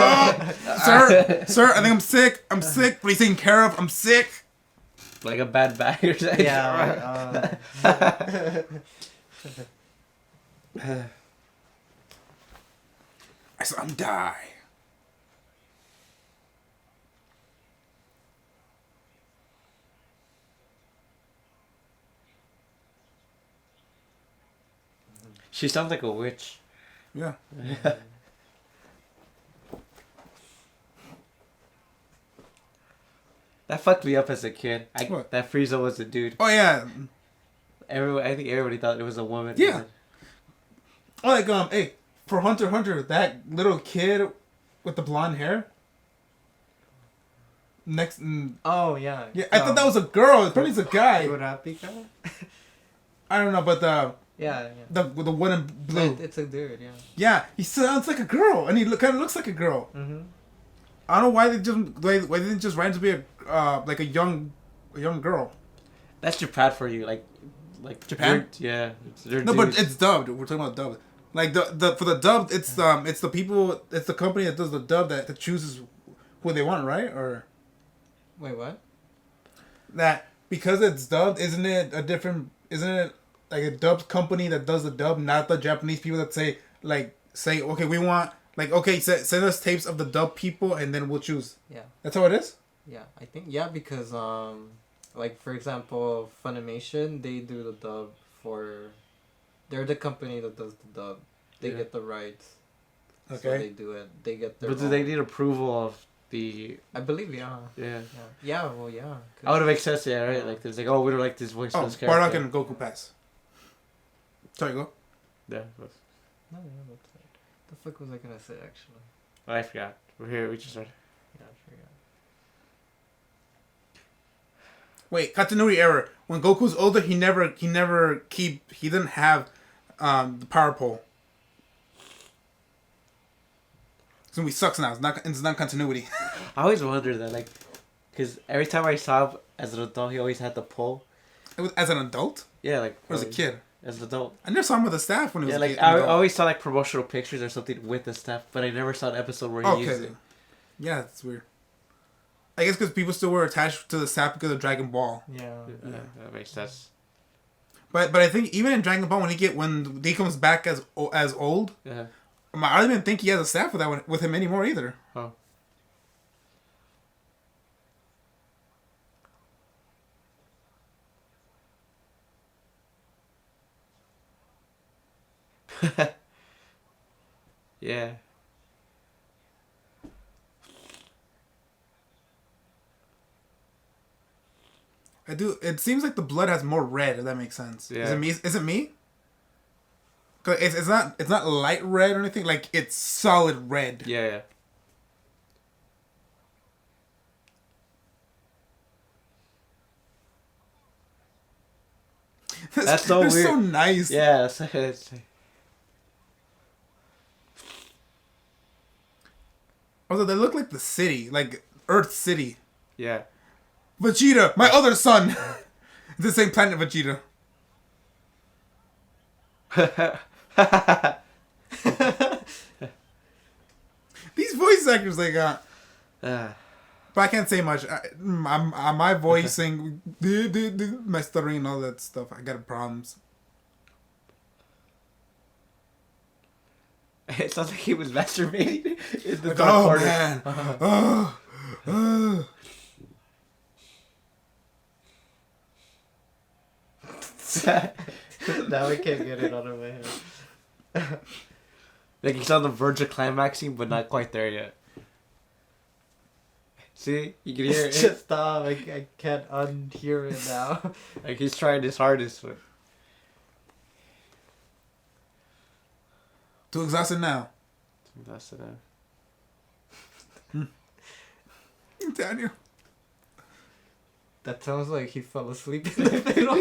A: sir, I think I'm sick. I'm sick. Please taken care of. I'm sick.
C: like a bad bag or something.
B: Yeah.
A: I saw him die.
C: She sounds like a witch.
A: Yeah.
C: That fucked me up as a kid.
A: What?
C: That Frieza was a dude.
A: Oh yeah.
C: I think everybody thought it was a woman.
A: Yeah. Oh, like hey, for Hunter x Hunter, that little kid with the blonde hair. Next.
B: Oh, yeah.
A: Yeah, I thought that was a girl. It probably is a guy.
B: Kurapika?
A: I don't know, but
B: Yeah.
A: the one in blue.
B: It's a dude, yeah.
A: Yeah, he sounds like a girl, and he kind of looks like a girl.
B: Mm-hmm.
A: I don't know why they didn't just write him to be a young girl.
C: That's Japan for you, like
A: Japan?
C: Yeah. They're
A: No,
C: dudes.
A: but it's dubbed. We're talking about dubbed. Like the for the dubbed, it's the company that does the dub that chooses who they want, right? Or
B: Wait, what?
A: that because it's dubbed, isn't it like a dubbed company that does the dub, not the Japanese people that say okay, we want send us tapes of the dub people and then we'll choose.
B: Yeah.
A: That's how it is?
B: Yeah, I think, because, like, for example, Funimation, they do the dub they're the company that does the dub. They get the rights.
A: Okay.
B: So they do it. They get their
C: But do they need approval of the?
B: I believe, yeah.
C: Yeah.
B: Yeah, well, yeah.
C: I would make sense, yeah, right? Like, there's like, oh, we don't like this voice of this
A: Bardock
C: character.
A: and Goku pass. Sorry, go.
C: Yeah.
B: No, yeah, that's right. The fuck was I gonna say, actually?
C: I forgot. We're here. We just started.
B: Yeah, I forgot.
A: Wait, continuity error. When Goku's older, he didn't have the power pole. It's gonna be sucks now. It's not continuity.
C: I always wondered that, like, because every time I saw him as an adult, he always had the pole.
A: It was as an adult
C: Yeah, like.
A: or as a
C: always.
A: kid.
C: As an adult.
A: I never saw him with the staff when he was
C: Yeah,
A: a
C: like
A: kid.
C: I always saw like promotional pictures or something with the stuff, but I never saw an episode where he used it.
A: Yeah, it's weird. I guess because people still were attached to the staff because of Dragon Ball.
B: Yeah.
C: That makes sense.
A: But I think even in Dragon Ball when he comes back as old,
C: Yeah.
A: I don't even think he has a staff with him anymore either.
C: Oh. Yeah.
A: I do. It seems like the blood has more red. If that makes sense.
C: Yeah.
A: Is it me? Is it me? 'Cause it's not light red or anything. Like it's solid red.
C: Yeah. That's so
A: They're
C: weird.
A: so nice.
C: Yeah.
A: Also, they look like the city, like Earth City.
C: Yeah.
A: Vegeta, my other son. It's the same planet, Vegeta. These voice actors they got. But I can't say much. My voicing, my stuttering and all that stuff, I got problems.
C: It sounds like he was masturbating in the dark corner.
A: Man.
B: Now I can't get it out of my head.
C: Like he's on the verge of climaxing, but not quite there yet. See, you can hear it.
B: Just stop. I can't unhear it now.
C: Like he's trying his hardest. But...
A: Too exhausted now.
C: That's it.
A: Daniel.
B: That sounds like he fell asleep in the middle.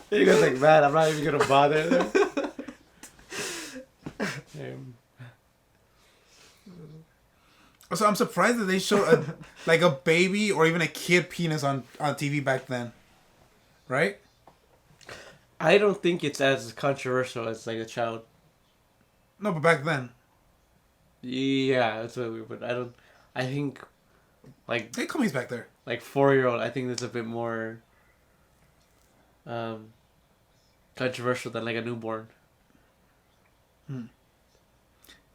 C: He goes like, man, I'm not even gonna bother.
A: So I'm surprised that they showed a baby or even a kid penis on TV back then, right?
C: I don't think it's as controversial as like a child.
A: No, but back then.
C: Yeah, that's what we. But I don't. I think, like.
A: Hey, Commy's back there.
C: Like 4-year-old, I think that's a bit more. Controversial than like a newborn.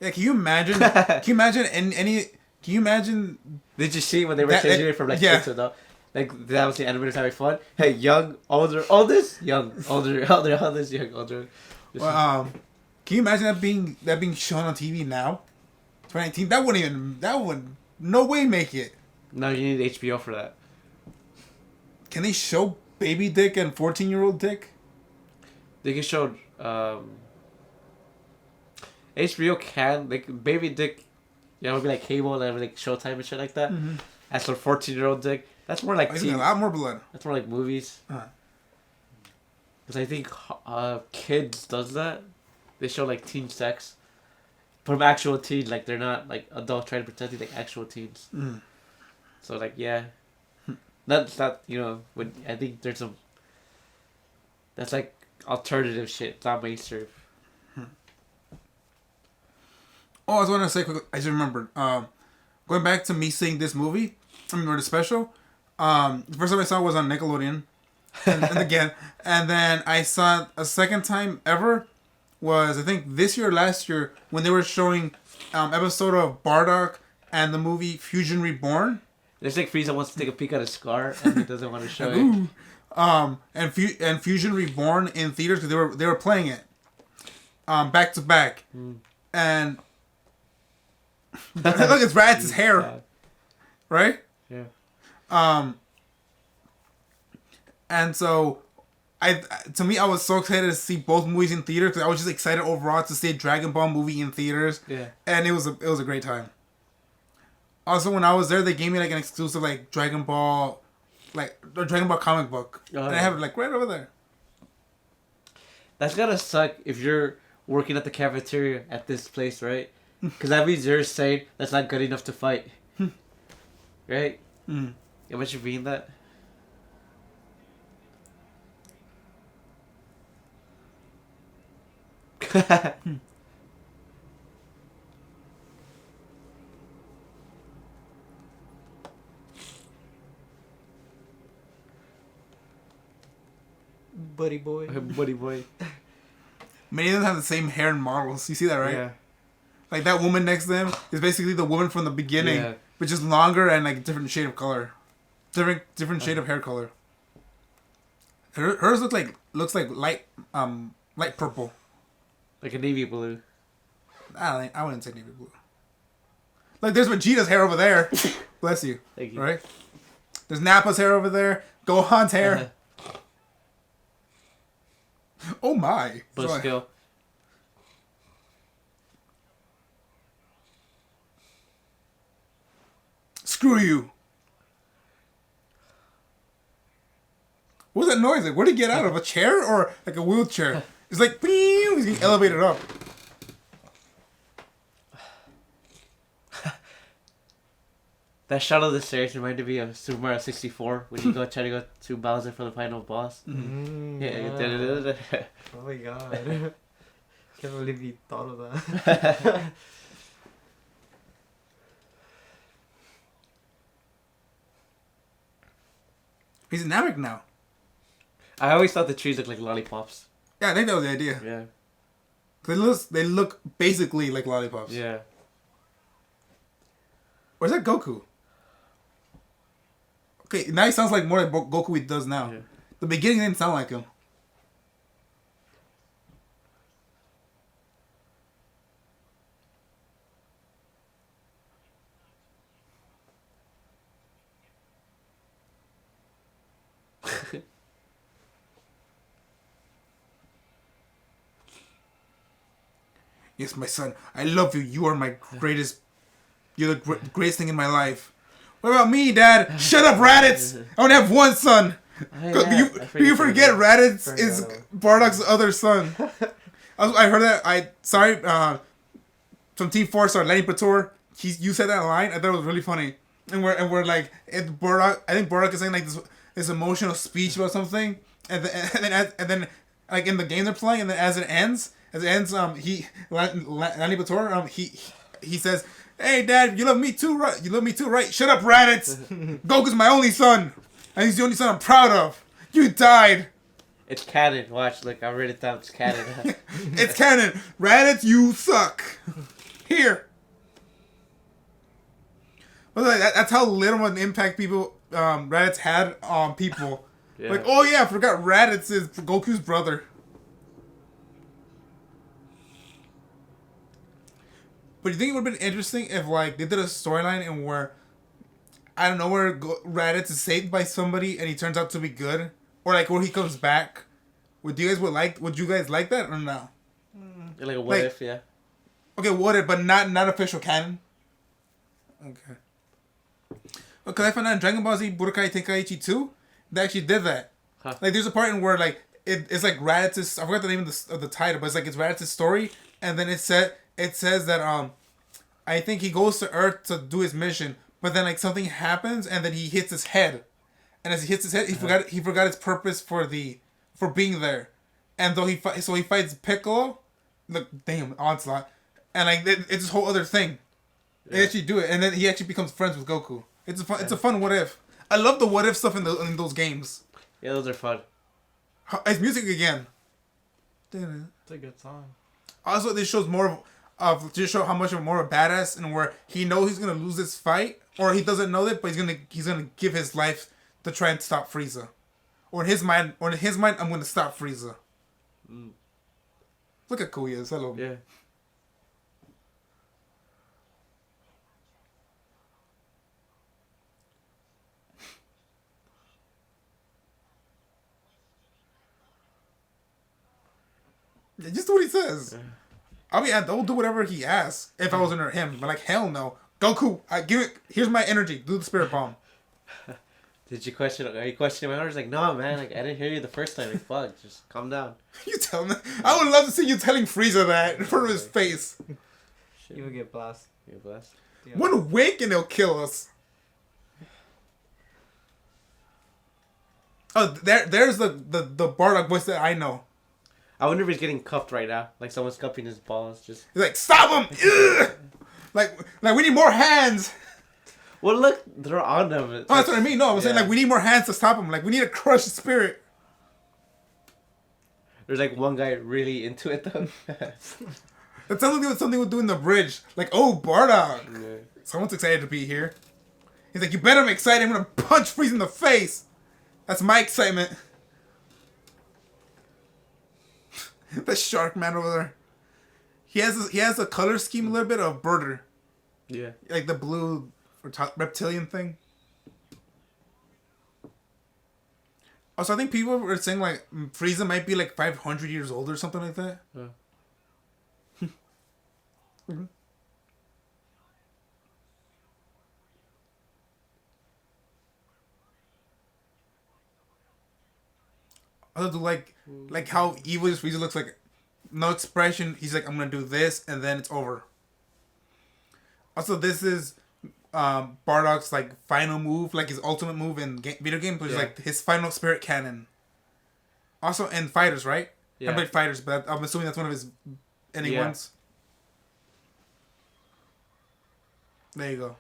A: Yeah, can you imagine? Can you imagine any? Can you imagine?
C: Did you see when they were changing it from like
A: yeah.
C: kids to adult? Like that was the animators having fun. Hey, young, older, oldest, young, older, older, oldest, young, older.
A: Well, can you imagine that being shown on TV now? 2019. That would no way make it.
C: No, you need HBO for that.
A: Can they show baby dick and 14-year-old dick?
C: They can show. HBO can baby dick. You know, it'd be like cable and like Showtime and shit like that.
A: Mm-hmm.
C: As for 14-year-old dick, that's more like
A: a lot more blood.
C: That's more like movies. Because I think kids does that. They show like teen sex from actual teens. Like they're not like adults trying to pretend to be like actual teens.
A: Mm.
C: So like yeah, that's not When I think there's some. That's like alternative shit. It's not mainstream.
A: Oh, I was going to say quickly. I just remembered. Going back to me seeing this movie, or the special. The first time I saw it was on Nickelodeon, and again, and then I saw it a second time ever. Was I think this year or last year when they were showing episode of Bardock and the movie Fusion Reborn.
C: There's like Frieza wants to take a peek at his scar and he doesn't want to show it.
A: And Fusion Reborn in theaters because they were playing it, back to back, and look, it's Rad's hair, right?
C: Yeah.
A: And so, I was so excited to see both movies in theaters because I was just excited overall to see a Dragon Ball movie in theaters.
C: Yeah.
A: And it was a great time. Also, when I was there, they gave me like an exclusive like Dragon Ball, like the Dragon Ball comic book, and I have it like right over there.
C: That's gotta suck if you're working at the cafeteria at this place, right? Because that means you're saying that's not good enough to fight, right? Imagine being that.
B: Buddy boy.
C: Buddy boy.
A: Many of them have the same hair and models. You see that, right?
C: Yeah.
A: Like that woman next to them is basically the woman from the beginning, but just longer and like different shade of color, different shade of hair color. Hers looks like light purple.
C: Like a navy blue.
A: I wouldn't say navy blue. Like there's Vegeta's hair over there. Bless you.
C: Thank you.
A: Right? There's Nappa's hair over there. Gohan's hair. Oh my.
C: Bush skill.
A: Screw you. What was that noise? Like, where'd he get out of? A chair or like a wheelchair? It's like, he's getting elevated up.
C: That shot of the stairs reminded me of Super Mario 64 when you go try to go to Bowser for the final boss.
B: Yeah. Oh my god. Can't believe you thought of that.
A: He's a Namek now.
C: I always thought the trees looked like lollipops.
A: Yeah, I think that was the idea.
C: Yeah.
A: They look basically like lollipops.
C: Yeah.
A: Or is that Goku? Okay, now he sounds like more like Goku he does now.
C: Yeah.
A: The beginning didn't sound like him. Yes, my son. I love you. You are my greatest. You're the greatest thing in my life. What about me, Dad? Shut up, Raditz. I only have one son. You forget Raditz is Bardock's other son. I heard that. From Team 4 star Lenny Pator. You said that line. I thought it was really funny. And we're like, Bardock. I think Bardock is saying like this emotional speech about something, and then like in the game they're playing, and then as it ends, Lenny Pator, he says, "Hey, Dad, you love me too, right? You love me too, right? Shut up, Raditz. Goku's my only son, and he's the only son I'm proud of. You died."
C: It's canon. Watch, look, I read it down. It's canon.
A: It's canon. Raditz, you suck. Here. Well, that's how little of an impact Raditz had on people.
C: Yeah.
A: Like, oh yeah, I forgot Raditz is Goku's brother. But you think it would have been interesting if like they did a storyline in where I don't know where Raditz is saved by somebody and he turns out to be good, or like where he comes back. Would you guys like that or no?
C: Like a what if, yeah.
A: Okay, what if, but not official canon. Okay. Because I found out in Dragon Ball Z Budokai Tenkaichi 2, they actually did that.
C: Huh.
A: Like there's a part in where like it's like Raditz's, I forgot the name of the title, but it's like it's Raditz's story, and then it says that I think he goes to Earth to do his mission, but then like something happens and then he hits his head, and as he hits his head, he forgot his purpose for being there, and though he fights Piccolo, look damn Onslaught, and like it's this whole other thing. Yeah. They actually do it, and then he actually becomes friends with Goku. It's a fun what if. I love the what if stuff in those games.
C: Yeah, those are fun.
A: It's music again.
B: It's a good song.
A: Also, this shows more of to show how much of more of a badass, and where he knows he's gonna lose this fight, or he doesn't know that, but he's gonna give his life to try and stop Frieza. Or in his mind, I'm gonna stop Frieza. Look at cool he is. Hello.
C: Yeah.
A: Just do what he says. I'll do whatever he asks if I was under him. But like, hell no. Goku, here's my energy. Do the spirit bomb.
C: Did you question? Are you questioning my orders? Like, no, man. Like, I didn't hear you the first time. Like, fuck, just calm down.
A: You tell me. I would love to see you telling Frieza that in front of his face.
B: You would get blasted.
C: Get blessed.
B: Yeah.
A: One wink and they'll kill us. Oh, there's the Bardock voice that I know.
C: I wonder if he's getting cuffed right now. Like someone's cuffing his balls. Just
A: He's like, stop him! Ugh! Like we need more hands.
C: well, look, they're on them.
A: Oh, that's what I mean. No, I was saying like we need more hands to stop him. Like we need to crush the spirit.
C: There's like one guy really into it though.
A: That sounds like something we'll do in the bridge. Like, oh, Bardock.
C: Yeah.
A: Someone's excited to be here. He's like, you bet I'm excited. I'm gonna punch Frieza in the face. That's my excitement. The shark man over there. He has a color scheme a little bit of Birder.
C: Yeah.
A: Like the blue reptilian thing. Also, I think people were saying like Frieza might be like 500 years old or something like that.
C: Yeah.
A: Mm-hmm. I also do like how evil this Frieza looks like. No expression. He's like, I'm gonna do this, and then it's over. Also, this is Bardock's like final move, like his ultimate move in video games, which is like his final spirit cannon. Also in Fighters, right?
C: Yeah.
A: I played Fighters, but I'm assuming that's one of his ending ones. There you go.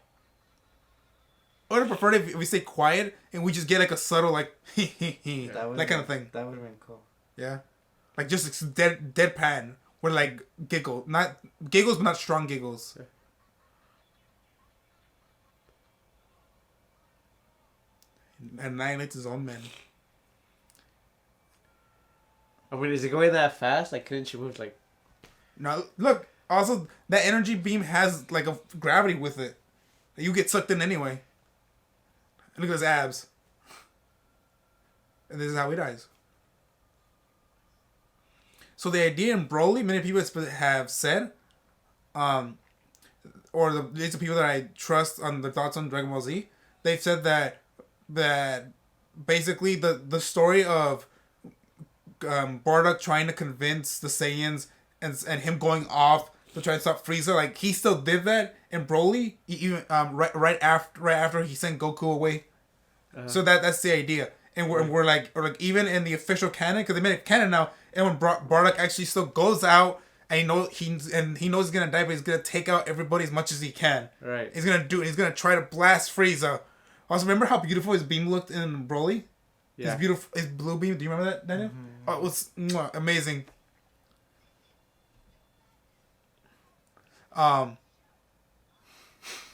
A: I would have preferred if we stay quiet and we just get like a subtle like that kind of thing.
B: That would have been cool.
A: Yeah, like just deadpan, where like giggles, but not strong giggles.
C: Yeah.
A: Annihilates his own men.
C: I mean, is it going that fast? Like, couldn't you move like?
A: No, look. Also, that energy beam has like a gravity with it. You get sucked in anyway. Look at his abs. And this is how he dies. So the idea in Broly, many people have said, or the list of people that I trust on their thoughts on Dragon Ball Z, they've said that basically the story of Bardock trying to convince the Saiyans and him going off to try and stop Frieza, like he still did that in Broly, even right after he sent Goku away. So that's the idea, and we're like, or like even in the official canon, because they made it canon now, and when Bardock actually still goes out and he knows he's gonna die, but he's gonna take out everybody as much as he can.
C: Right.
A: He's gonna try to blast Frieza. Also, remember how beautiful his beam looked in Broly?
C: Yeah.
A: His blue beam. Do you remember that, Daniel?
B: Mm-hmm.
A: Oh, it was amazing.
C: I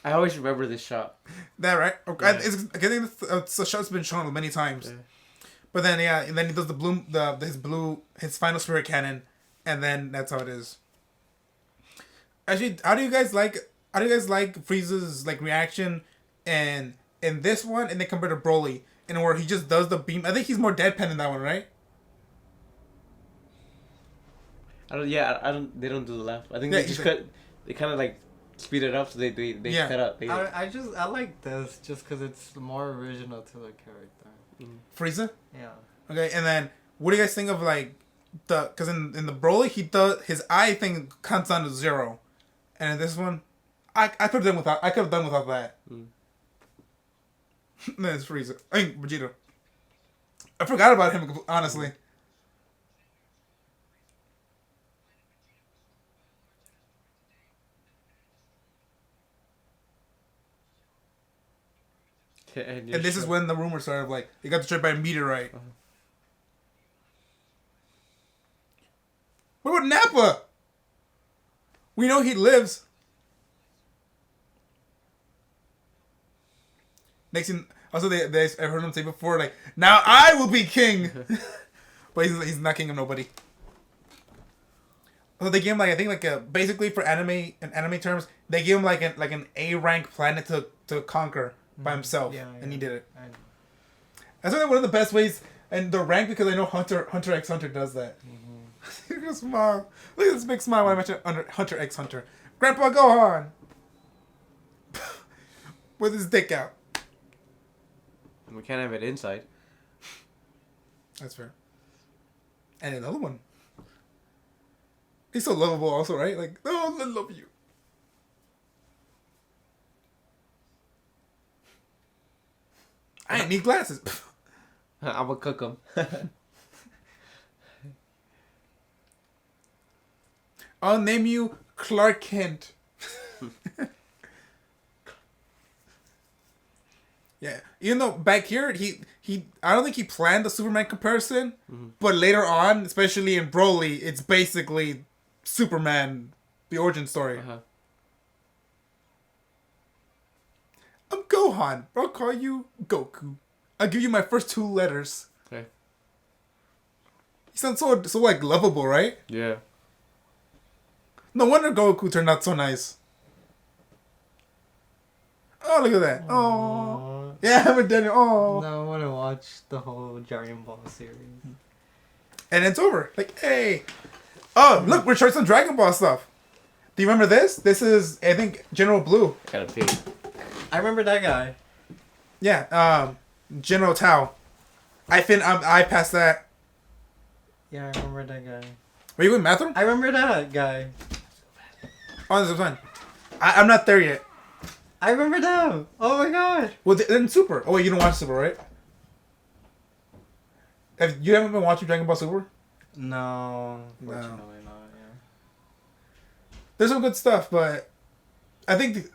C: always remember this shot.
A: That right? Okay.
C: Yeah.
A: I think the shot's been shown many times.
C: Yeah.
A: But then and then he does his final spirit cannon, and then that's how it is. Actually, how do you guys like Frieza's like reaction and in this one, and then compared to Broly, and where he just does the beam? I think he's more deadpan in that one, right?
C: I don't. They don't do the laugh. I think
A: Yeah,
C: they just cut. They kind of like speed it up, so they cut out.
B: I like this just because it's more original to the character.
A: Frieza.
B: Yeah.
A: Okay, and then what do you guys think of like because in the Broly his eye thing counts down to 0, and in this one, I could have done without that. Then it's Frieza. I mean Vegeta. I forgot about him honestly.
C: And
A: this is when the rumors started of like he got destroyed by a meteorite. What about Nappa? We know he lives. Next thing, also I've heard him say before like, now I will be king, but he's not king of nobody. So they gave him like I think like basically for anime terms they gave him like an A rank planet to conquer by himself, and he did it. That's one of the best ways, and the rank because I know Hunter x Hunter does that. Look at this smile. Look at this big smile when I mention Hunter x Hunter. Grandpa Gohan with his dick out.
C: We can't have it inside.
A: That's fair. And another one. He's so lovable, also, right? Like, oh, I love you. I ain't need glasses.
C: I'm gonna cook them.
A: I'll name you Clark Kent. Yeah, even though back here he I don't think he planned the Superman comparison, but later on, especially in Broly, it's basically Superman, the origin story. I'm Gohan. I'll call you Goku. I'll give you my first 2 letters.
C: Okay.
A: He sounds so like lovable, right?
C: Yeah.
A: No wonder Goku turned out so nice. Oh, look at that. Oh. Yeah, I'm a Daniel. Oh.
B: No, I want to watch the whole Dragon Ball series.
A: And it's over. Like, hey. Oh, look, we're showing some Dragon Ball stuff. Do you remember this? This is, I think, General Blue.
C: Gotta pee.
B: I remember that guy.
A: Yeah, General Tao. I passed that.
B: Yeah, I remember that guy.
A: Were you in bathroom?
B: I remember that guy.
A: Oh, this is fine. I'm not there yet.
B: I remember them. Oh my god.
A: Well, then Super. Oh wait, you don't watch Super, right? You haven't been watching Dragon Ball Super?
B: No, unfortunately not. Yeah.
A: There's some good stuff, but I think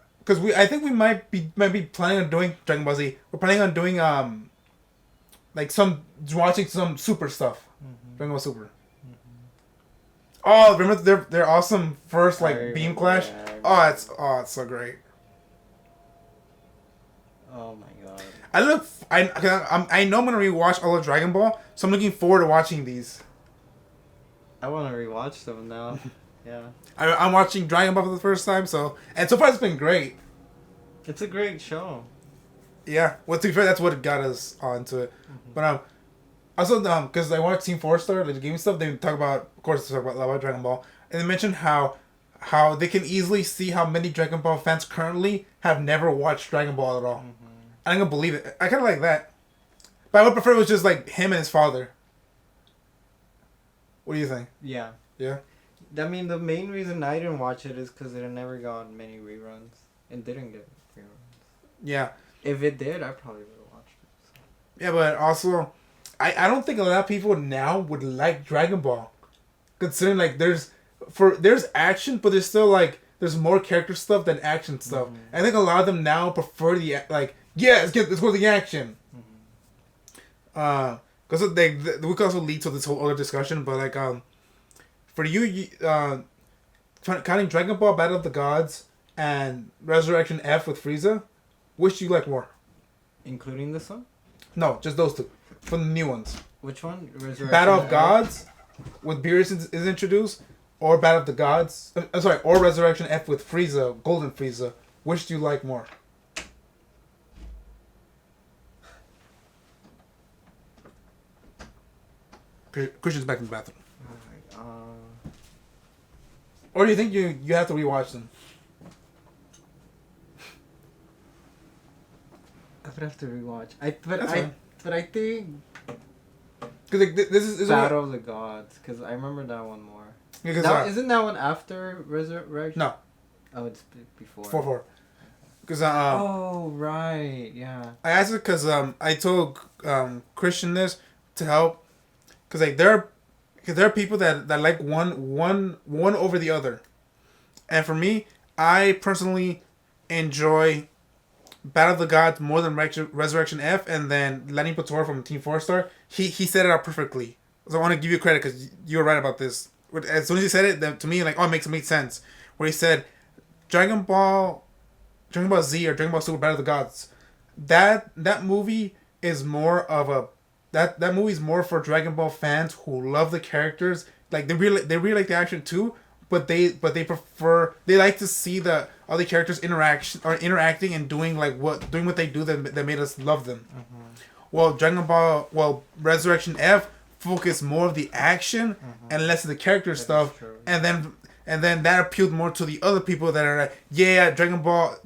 A: I think we might be planning on doing Dragon Ball Z. We're planning on doing like watching some Super stuff. Dragon Ball Super. Oh, remember their awesome first beam clash? Yeah, it's so great.
B: Oh my god.
A: I know I'm gonna rewatch all of Dragon Ball, so I'm looking forward to watching these.
B: I want to rewatch them now. Yeah.
A: I'm watching Dragon Ball for the first time, so far it's been great.
B: It's a great show.
A: Yeah, well, to be fair, that's what got us onto it. But also because I watched Team 4-Star, like the gaming stuff, they talk about, of course, they talk about Dragon Ball, and they mentioned how they can easily see how many Dragon Ball fans currently have never watched Dragon Ball at all. I don't believe it. I kind of like that, but I would prefer it was just like him and his father. What do you think?
B: Yeah.
A: Yeah.
B: I mean, the main reason I didn't watch it is because it never got many reruns. It didn't get reruns.
A: Yeah.
B: If it did, I probably would have watched it. So.
A: Yeah, but also, I don't think a lot of people now would like Dragon Ball, considering like there's action, but there's still like there's more character stuff than action stuff. I think a lot of them now prefer the let's go to the action. Because we could also lead to this whole other discussion, but like for you counting Dragon Ball Battle of the Gods and Resurrection F with Frieza, which do you like more?
B: Including this one?
A: No, just those two. From the new ones.
B: Which one? Resurrection
A: Battle of Gods with Beerus is introduced, or Battle of the Gods. Or Resurrection F with Frieza, Golden Frieza. Which do you like more? Christian's back in the bathroom. Or do you think you have to rewatch them?
B: I would have to rewatch. But I think
A: because this is
B: Battle of the Gods, because I remember that one more.
A: Because
B: isn't that one after Resurrection?
A: No.
B: Oh, it's before.
A: 4-4. Because
B: oh right, yeah.
A: I asked it because I told Christian this to help, because like there are people that like one over the other, and for me, I personally enjoy Battle of the Gods more than Resurrection F, and then Lenny Pator from Team 4-Star, he set it up perfectly. So I want to give you credit because you were right about this. As soon as he said it, then to me, like, oh, it makes sense. Where he said, Dragon Ball Z or Dragon Ball Super Battle of the Gods, that movie is more of a that movie is more for Dragon Ball fans who love the characters. Like they really like the action too, but they like to see the other characters interacting and doing what they do that made us love them. Well, Resurrection F focused more of the action and less of the character stuff, and then that appealed more to the other people that are like, yeah, Dragon Ball,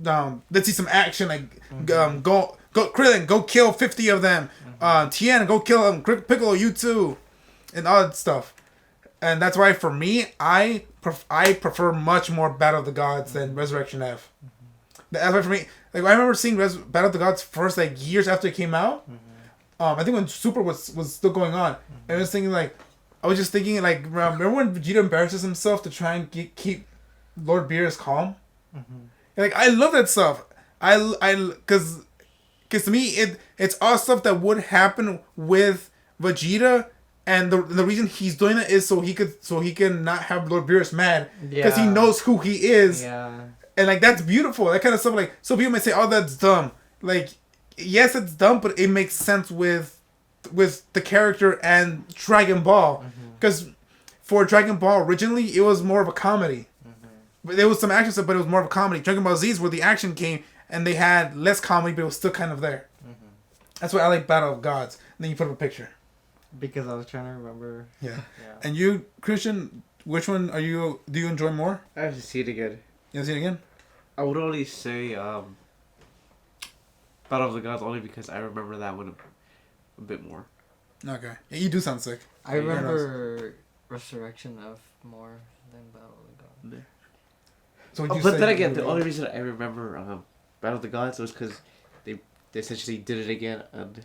A: let's see some action, go Krillin, go kill 50 of them, Tien, go kill them, Piccolo, you too, and all that stuff. And that's why for me, I prefer much more Battle of the Gods than Resurrection F. That's why for me, like I remember seeing Battle of the Gods first years after it came out. I think when Super was still going on, and I was just thinking remember when Vegeta embarrasses himself to try and keep Lord Beerus calm? Like I love that stuff. Because to me it's all stuff that would happen with Vegeta. And the reason he's doing it is so he can not have Lord Beerus mad, because he knows who he is. Yeah. And that's beautiful. That kind of stuff. So people might say, "Oh, that's dumb." Yes, it's dumb, but it makes sense with the character and Dragon Ball. Because for Dragon Ball originally, it was more of a comedy. But there was some action stuff, but it was more of a comedy. Dragon Ball Z is where the action came, and they had less comedy, but it was still kind of there. That's why I like Battle of Gods. And then you put up a picture.
B: Because I was trying to remember. Yeah.
A: And you, Christian, which one do you enjoy more?
C: I have to see it again.
A: You have to see it again?
C: I would only say Battle of the Gods only because I remember that one a bit more.
A: Okay. Yeah, you do sound sick.
B: I remember Resurrection F more than Battle of the Gods.
A: So
C: but then again, the only reason I remember Battle of the Gods was because they essentially did it again on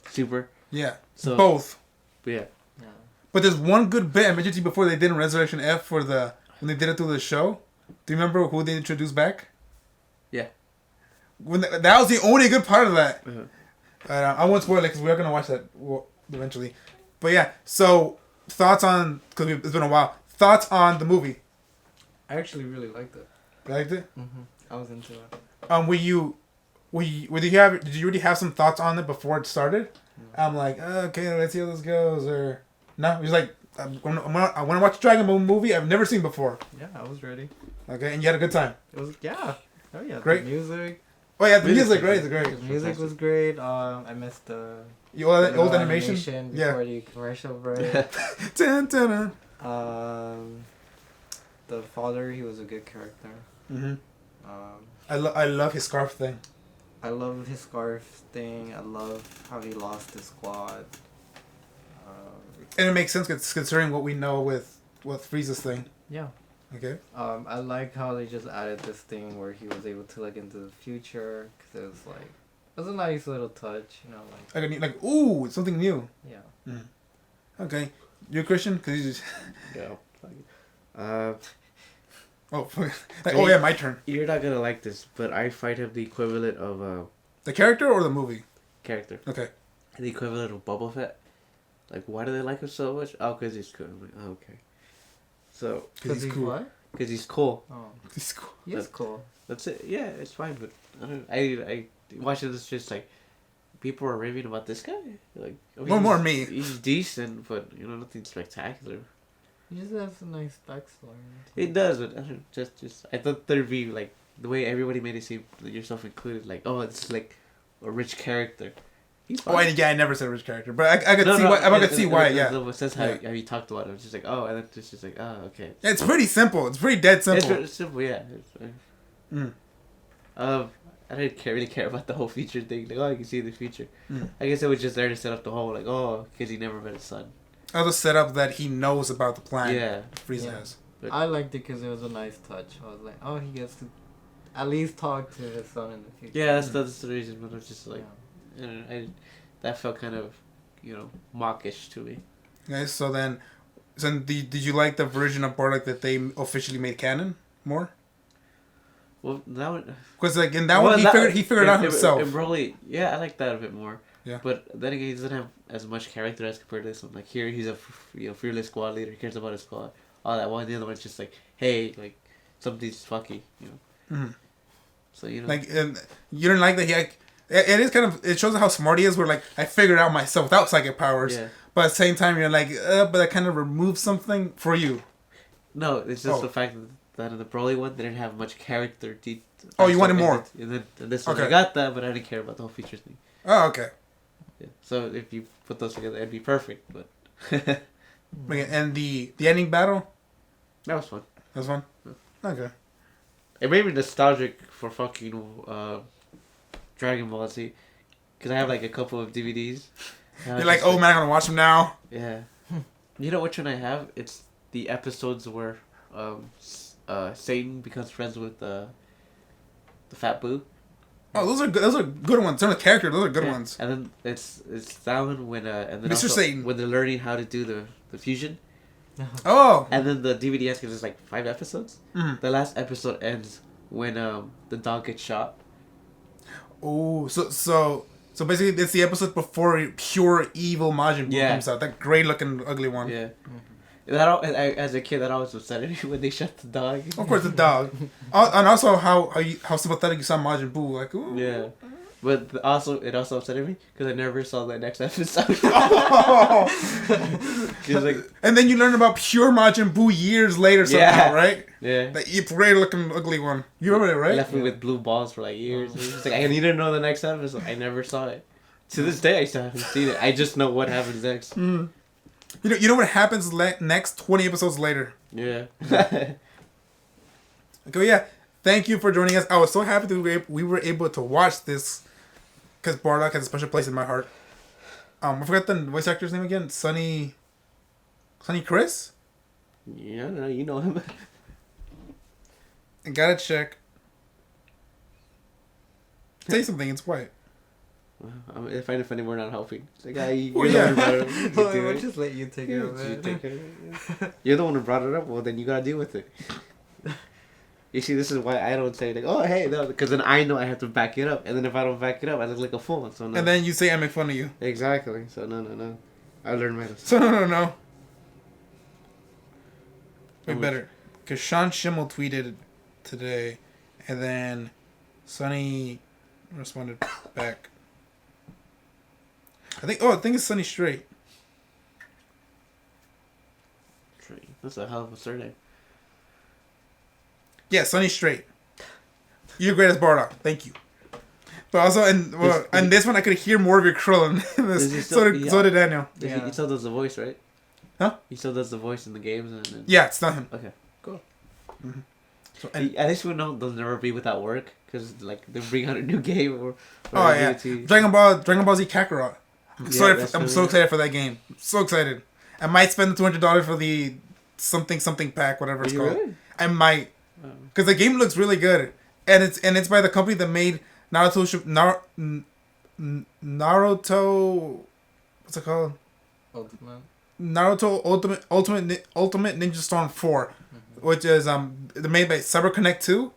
C: Super.
A: Yeah.
C: So
A: Both.
C: Yeah.
B: Yeah.
A: But there's one good bit I mentioned to you before they did in Resurrection F when they did it through the show. Do you remember who they introduced back?
C: Yeah.
A: That was the only good part of that.
C: Uh-huh.
A: I won't spoil it because we are gonna watch that eventually. But yeah, so thoughts on because it's been a while. Thoughts on the movie?
B: I actually really liked it.
A: Liked it?
B: I was into it.
A: Did you already have some thoughts on it before it started? No. I'm like, okay, let's see how this goes, or no? He's like, I want to watch a Dragon Ball movie I've never seen before.
B: Yeah, I was ready.
A: Okay, and you had a good time.
B: It was Oh yeah,
A: great
B: the music.
A: Oh yeah, the music, great.
B: The music was great. I missed the
A: old animation
B: before the commercial break.
A: Dun, dun,
B: dun. The father, he was a good character.
A: Mm-hmm. I love his scarf thing.
B: I love his scarf thing. I love how he lost his squad.
A: And it makes sense considering what we know with Frieza's thing.
B: Yeah.
A: Okay.
B: I like how they just added this thing where he was able to look into the future, because it was like, it was a nice little touch, you know,
A: like ooh, it's something new.
B: Yeah.
A: Mm. Okay, you're Christian, cause you just.
C: Yeah.
A: Oh yeah, my turn.
C: You're not gonna like this, but I find him the equivalent of
A: the character or the movie.
C: Character.
A: Okay.
C: The equivalent of Boba Fett. Like, why do they like him so much? Oh, because he's cool. I'm like, oh, okay. So.
A: Because he's cool.
B: What?
C: Because he's cool.
B: Oh.
A: He's cool.
B: He is cool.
C: That's it. Yeah, it's fine, but I watching this just like people are raving about this guy. Like, I mean,
A: more me.
C: He's decent, but nothing spectacular.
B: He just has a nice backstory.
C: It does, but just I thought there'd be like the way everybody made it seem, yourself included, like, oh, this is like a rich character. He's fine.
A: Oh, and yeah, I never said rich character, but I could see why. I could see why. Yeah.
C: That's how you talked about it. It's just like, oh, and then it's just like, oh, okay.
A: Yeah, it's pretty simple. It's pretty dead simple.
C: It's simple, yeah. I didn't really care about the whole future thing. Like, oh, you can see the future. I guess it was just there to set up the whole, like, oh, because he never met his son.
A: Also set up that he knows about the plan.
C: Yeah.
A: Frieza has.
B: But I liked it because it was a nice touch. I was like, oh, he gets to at least talk to his son in the future.
C: Yeah, that's the reason. But it was just like, that felt kind of, mawkish to me.
A: Okay, so did you like the version of Bardock that they officially made canon more?
C: Well, that one.
A: Because like in that one, he figured out himself.
C: It probably, yeah, I like that a bit more.
A: Yeah.
C: But then again, he doesn't have as much character as compared to this one. Like here, he's a fearless squad leader. He cares about his squad. All that. While the other one's just like, hey, like something's fucky,
A: Mm-hmm.
C: So
A: like, and you didn't like that he like. It is kind of. It shows how smart he is. Where like I figured it out myself without psychic powers.
C: Yeah.
A: But at the same time, you're like, but that kind of removes something for you.
C: No, it's just the fact that in the Broly one, they didn't have much character.
A: Oh, you wanted more.
C: And then this one, I got that, but I didn't care about the whole features thing.
A: Oh, okay.
C: Yeah. So if you put those together, it'd be perfect. But.
A: And the ending battle.
C: That was fun.
A: That was fun.
C: Yeah.
A: Okay.
C: It made me nostalgic for fucking Dragon Ball Z, because I have like a couple of DVDs.
A: You're like, oh man, I'm gonna watch them now.
C: Yeah. You know which one I have? It's the episodes where Satan becomes friends with the Fat Boo.
A: Oh, those are good. Those are good ones. Some of the characters, those are good ones.
C: And then it's that one when and then
A: Mr. Satan,
C: when they're learning how to do the fusion.
A: Oh.
C: And then the DVD has there's like 5 episodes.
A: Mm-hmm.
C: The last episode ends when the dog gets shot.
A: Oh, so basically it's the episode before pure evil Majin Buu comes out. That great looking ugly one.
C: Yeah. That as a kid, that always upset me when they shot the dog.
A: Of course, the dog, and also how sympathetic you saw Majin Buu. Like, ooh.
C: Yeah, but it also upset me because I never saw that next episode. Like,
A: and then you learn about pure Majin Buu years later, somehow, right?
C: Yeah.
A: The great looking ugly one. You remember it, right?
C: It left me with blue balls for like years. It's just like I need to know the next episode. I never saw it. To this day, I still haven't seen it. I just know what happens next.
A: Mm. You know what happens next 20 episodes later.
C: Yeah.
A: Okay, yeah. Thank you for joining us. I was so happy that we were able to watch this because Bardock has a special place in my heart. I forgot the voice actor's name again. Sonny Chris?
C: Yeah, no, you know him.
A: I gotta check. Say something. It's quiet.
C: I find it funny we're not helping. It's like, you're
A: Well,
C: the
A: yeah.
C: one who brought it up. You
B: Well,
C: do
B: we'll
C: it.
B: just let you take care of
C: You
B: it.
C: take care of it. You're the one who brought it up. Well, then you gotta deal with it. You see, this is why I don't say like, oh hey, no, because then I know I have to back it up, and then if I don't back it up, I look like a fool. So no.
A: And then you say I make fun of you.
C: Exactly. So no. I learned my lesson.
A: So no. Way better. Because Sean Schimmel tweeted today, and then Sonny responded back. I think it's Sonny Straight.
C: That's a hell of a surname.
A: Yeah, Sonny Straight. You're great as Bardock. Thank you. But also, and this one, I could hear more of your Krillin. So did Daniel.
B: Yeah.
C: He still does the voice, right?
A: Huh?
C: He still does the voice in the games. And
A: Yeah, it's not him.
C: Okay, cool.
A: Mm-hmm. So,
C: At least we know they'll never be without work, because like they bring out a new game or
A: oh yeah, Dragon Ball Z Kakarot. I'm so excited for that game. I'm so excited. I might spend the $200 for the something pack, whatever it's called.
C: Really?
A: I might, because the game looks really good, and it's by the company that made Naruto. What's it called?
B: Ultimate.
A: Naruto Ultimate Ninja Storm 4, which is made by CyberConnect 2,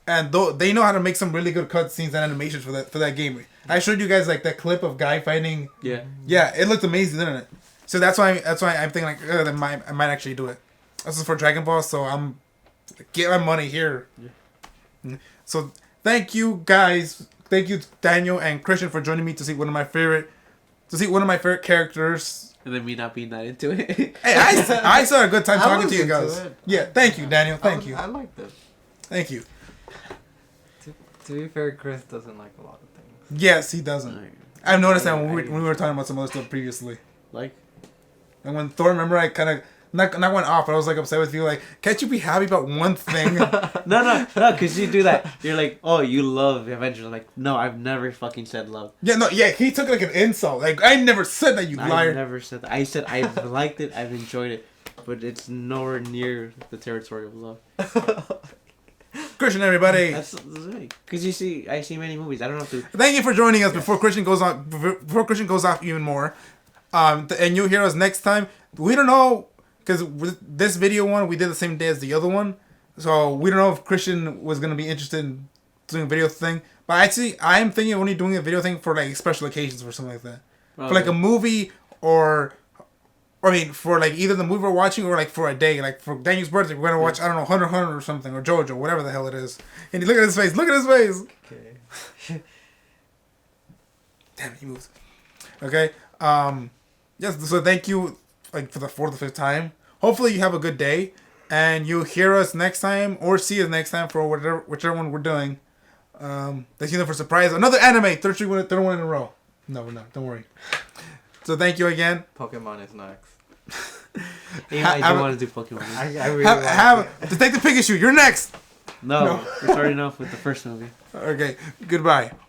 A: and they know how to make some really good cutscenes and animations for that game. I showed you guys like that clip of guy fighting.
C: Yeah.
A: Yeah, it looked amazing, didn't it? So that's why I'm thinking like I might actually do it. This is for Dragon Ball, so I'm get my money here. Yeah. So thank you guys, thank you Daniel and Christian for joining me to see one of my favorite characters.
C: And then me not being that into it.
A: Hey, I saw a good time talking to you
B: into
A: guys.
B: it.
A: Yeah, thank you, Daniel. Thank you.
B: I liked it.
A: Thank you.
B: To be fair, Chris doesn't like a lot of things.
A: Yes, he doesn't. I've noticed that when we were talking about some other stuff previously.
C: Like?
A: And when Thor, remember, I kind of not went off, but I was like upset with you. Like, can't you be happy about one thing?
C: No, because you do that. You're like, oh, you love Avengers. I'm like, no, I've never fucking said love.
A: Yeah, he took it like an insult. Like, I never said that, you liar.
C: I never said that. I said I've liked it, I've enjoyed it, but it's nowhere near the territory of love.
A: Christian, everybody.
C: That's right. Because I see many movies. I don't have to.
A: Thank you for joining us before Christian goes on. Before Christian goes off even more, and you'll hear us next time. We don't know, because this video one we did the same day as the other one, so we don't know if Christian was gonna be interested in doing a video thing. But actually, I'm thinking of only doing a video thing for like special occasions or something like that, for like a movie or for like either the movie we're watching or like for a day. Like for Daniel's birthday, we're gonna watch, I don't know, Hunter x Hunter or something, or JoJo, whatever the hell it is. And look at his face. Look at his face.
B: Okay.
A: Damn it, he moves. Okay. Yes. So thank you, like for the 4th or 5th time. Hopefully you have a good day, and you'll hear us next time or see us next time for whichever one we're doing. Thank you for surprise. Another anime. Third one in a row. No, we're not. Don't worry. So thank you again.
B: Pokemon is next.
C: Yeah, I do want to do Pokemon.
B: I really
A: have Detective Pikachu. You're next.
C: No, it's already enough with the first movie.
A: Okay. Goodbye.